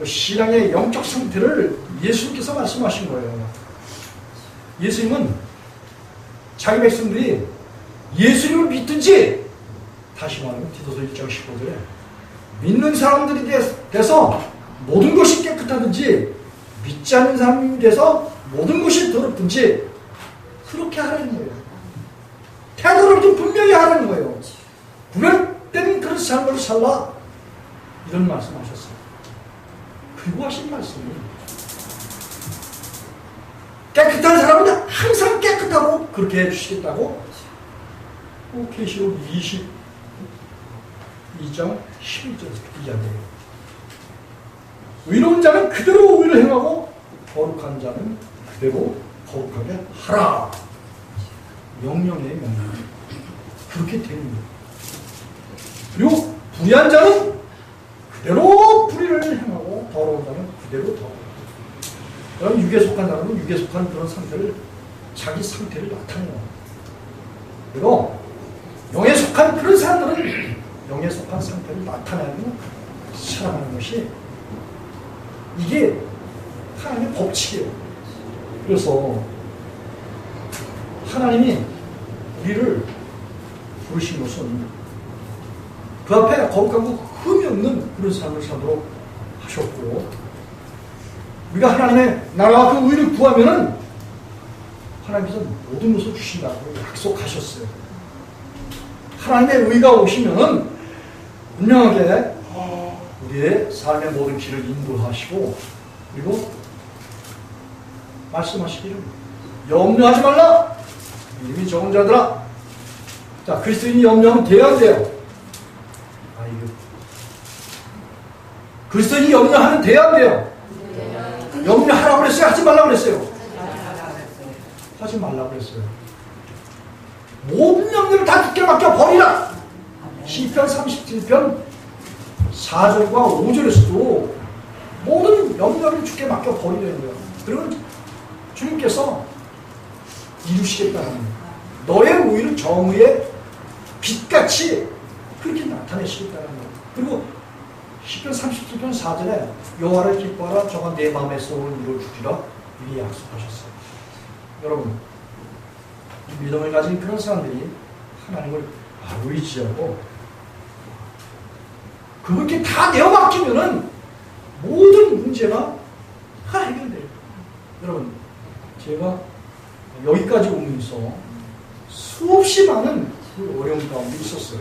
신앙의 영적 상태를 예수님께서 말씀하신 거예요. 예수님은 자기 백성들이 예수님을 믿든지, 다시 말하면 디도서 1장 15절에 믿는 사람들이 돼서 모든 것이 깨끗하든지 믿지 않는 사람이 돼서 모든 것이 더럽든지 그렇게 하라는 거예요. 태도를 좀 분명히 하라는 거예요. 구별된 그런 삶을 살라 이런 말씀하셨어요. 그리고 하신 말씀이 깨끗한 사람은 항상 깨끗하고 그렇게 해주시겠다고 계시록 22장 11절에서 이야기해요. 의로운 자는 그대로 의를 행하고 거룩한 자는 그대로 거룩하게 하라. 명령이에요, 명령. 그렇게 되는 거예요. 그리고 불의한 자는 그대로 불의를 행하고 더러운 자는 그대로 더러워. 그럼 육에 속한 사람은 육에 속한 그런 상태를, 자기 상태를 나타내요. 그리고 영에 속한 그런 사람들은 영에 속한 상태를 나타내고 살아가는 것이, 이게 하나님의 법칙이에요. 그래서 하나님이 우리를 부르신 것은 그 앞에 거룩하고 흠이 없는 그런 삶을 살도록 하셨고, 우리가 하나님의 나라와 그 의를 구하면은 하나님께서 모든 것을 주신다고 약속하셨어요. 하나님의 의가 오시면은 분명하게 우리의 삶의 모든 길을 인도하시고, 그리고 말씀하시기를 염려하지 말라. 이미 적은 자들아. 자, 그리스도인이 염려하면 돼야 안 돼요? 그리스도인이 염려하면 돼야 안 돼요? 염려하라고 그랬어요? 하지 말라고 그랬어요? 하지 말라고 그랬어요. 모든 염려를 다 주께 맡겨 버리라. 시편 37편 4절과 5절에서도 모든 염려를 주께 맡겨 버리라는 거예요. 그리고 주님께서 이루시겠다는 거예요. 너의 의를 정의의 빛같이 그렇게 나타내시겠다는 거예요. 그리고 시편 37편 4절에 여호와를 기뻐하라, 저가 내 마음의 소원을 이루어주리라, 이렇게 약속하셨어요. 여러분, 믿음을 가진 그런 사람들이 하나님을 의지하고 그렇게 다 내어 맡기면은 모든 문제가 다 해결돼요. 여러분, 제가 여기까지 오면서 수없이 많은 그 어려움 가운데 있었어요.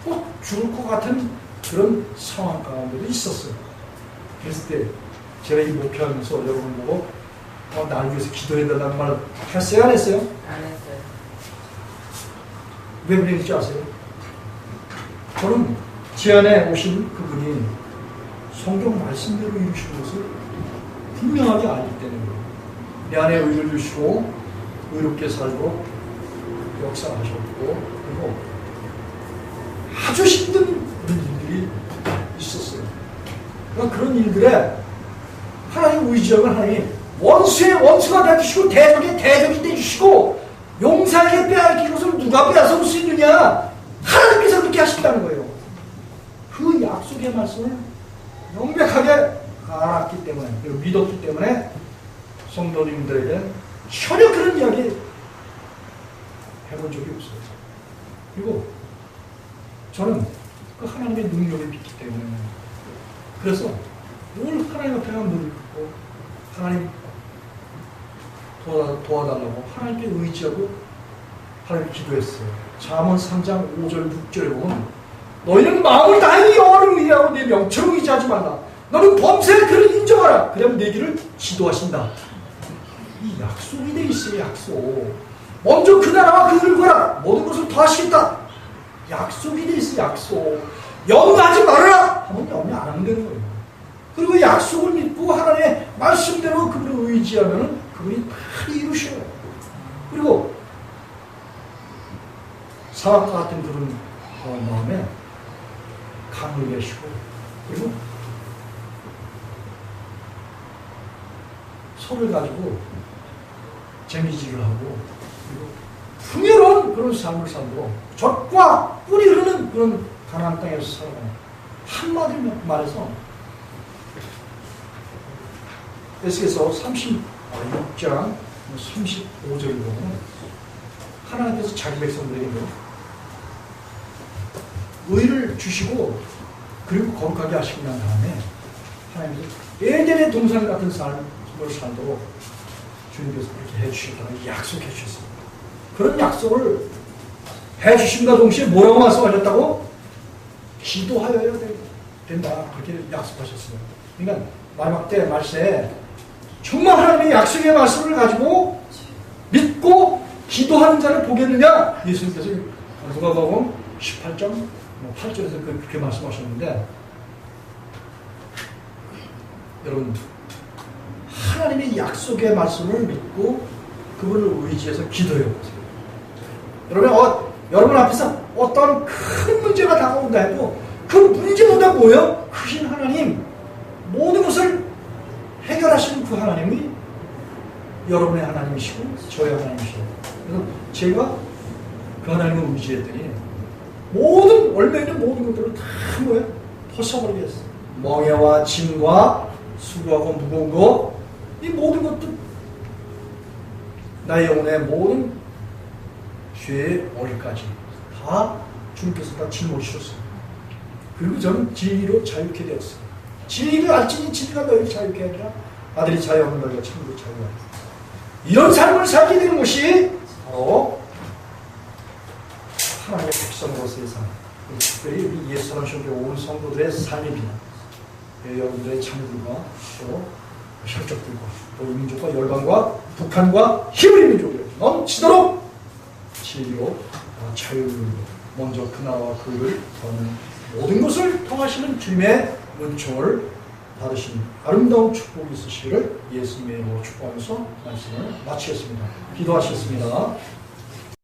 꼭 죽을 것 같은 그런 상황 가운데도 있었어요. 그랬을 때 제가 이 목표하면서 여러분 보고 나를 위해서 기도해달라는 말 했어요? 안 했어요? 안 했어요. 왜 그랬는지 아세요? 저는 제 안에 오신 그분이 성경 말씀대로 이루시는 것을 분명하게 알기 때문에 내 안에 의를 주시고 의롭게 살고 역사하셨고, 그리고 아주 힘든 그런 일들이 있었어요. 그러니까 그런 일들에 하나님 의지하면 하나님 원수의 원수가 되주시고 대적의 대적이 되주시고 용사에게 빼앗긴 것을 누가 빼앗을 수 있느냐? 하나님께서 그렇게 하신다는 거예요. 그 약속의 말씀을 명백하게 알았기 때문에, 그리고 믿었기 때문에 성도님들에게 전혀 그런 이야기 해본 적이 없어요. 그리고 저는 그 하나님의 능력을 믿기 때문에, 그래서 늘 하나님 앞에만 무릎 꿇고 하나님 도와달라고 하나님께 의지하고 하나님께 기도했어요. 잠언 3장 5절 6절에 보면 너희는 마음을 다해 여호와를 의지하고 내 명철을 의지하지 말라. 너는 범죄의 그를 인정하라. 그러면 내 길을 지도하신다. 이 약속이 돼 있어요. 약속. 먼저 그 나라와 그 일을 구하라. 모든 것을 더하시겠다. 약속이 돼 있어요. 약속. 염려하지 말아라 하면 염려 안 하면 되는 거예요. 그리고 약속을 믿고 하나님의 말씀대로 그분을 의지하면 그분이 다 이루셔요. 그리고 사악과 같은 그런 마음에 강을 내시고, 그리고 소를 가지고 재미지를 하고, 그리고 풍요로운 그런 삶을 살도록 젖과 꿀이 흐르는 그런 가나안 땅에서 살아가는, 한마디로 말해서 에스겔서 36장 35절을 보면 하나님께서 자기 백성들에게 의를 주시고 그리고 거룩하게 하시고 난 다음에 하나님께서 예전의 동산 같은 삶을 살도록 주님께서 그렇게 해주셨다고 약속해 주셨습니다. 그런 약속을 해주심과 동시에 뭐라고 말씀하셨다고? 기도하여야 된다. 그렇게 약속하셨어요. 그러니까 마지막 때 말세에 정말 하나님의 약속의 말씀을 가지고 믿고 기도하는 자를 보겠느냐? 예수님께서 누가복음 18장 8절에서 그렇게 말씀하셨는데, 여러분 하나님의 약속의 말씀을 믿고 그분을 의지해서 기도해 보세요. 여러분 앞에서 어떤 큰 문제가 다가온다 해도 그 문제보다 뭐예요? 크신 하나님, 모든 것을 해결하시는 그 하나님이 여러분의 하나님이시고 저의 하나님이시고, 그래서 제가 그 하나님을 의지했더니 모든 얼마 있는 모든 것들을 다 뭐예요? 벗어버리게 했어요. 멍에와 짐과 수고하고 무거운 거, 이 모든 것도 나의 영혼의 모든 죄의 어리까지 다 주님께서 다 짊어지셨어요. 그리고 저는 진리로 자유케 되었어요. 진리를 알지니 진리가 너희를 자유케 하리라. 아들이 자유하면 너희가 참으로 자유하리라. 이런 삶을 살게 되는 것이 바로 하나님의 백성으로서의 삶, 특별히 우리 예수 사랑 시험에 온 성도들의 삶입니다. 여러분들의 자녀들과 또 혈족들과 또 민족과 열방과 북한과 히브리 민족을 넘치도록 진리로 자유로 먼저 그 나라와 그를 더는 모든 것을 통하시는 주님의 은총을 받으신 아름다운 축복이 있으시기를 예수님의 이름으로 축복하면서 말씀을 마치겠습니다. 기도하시겠습니다.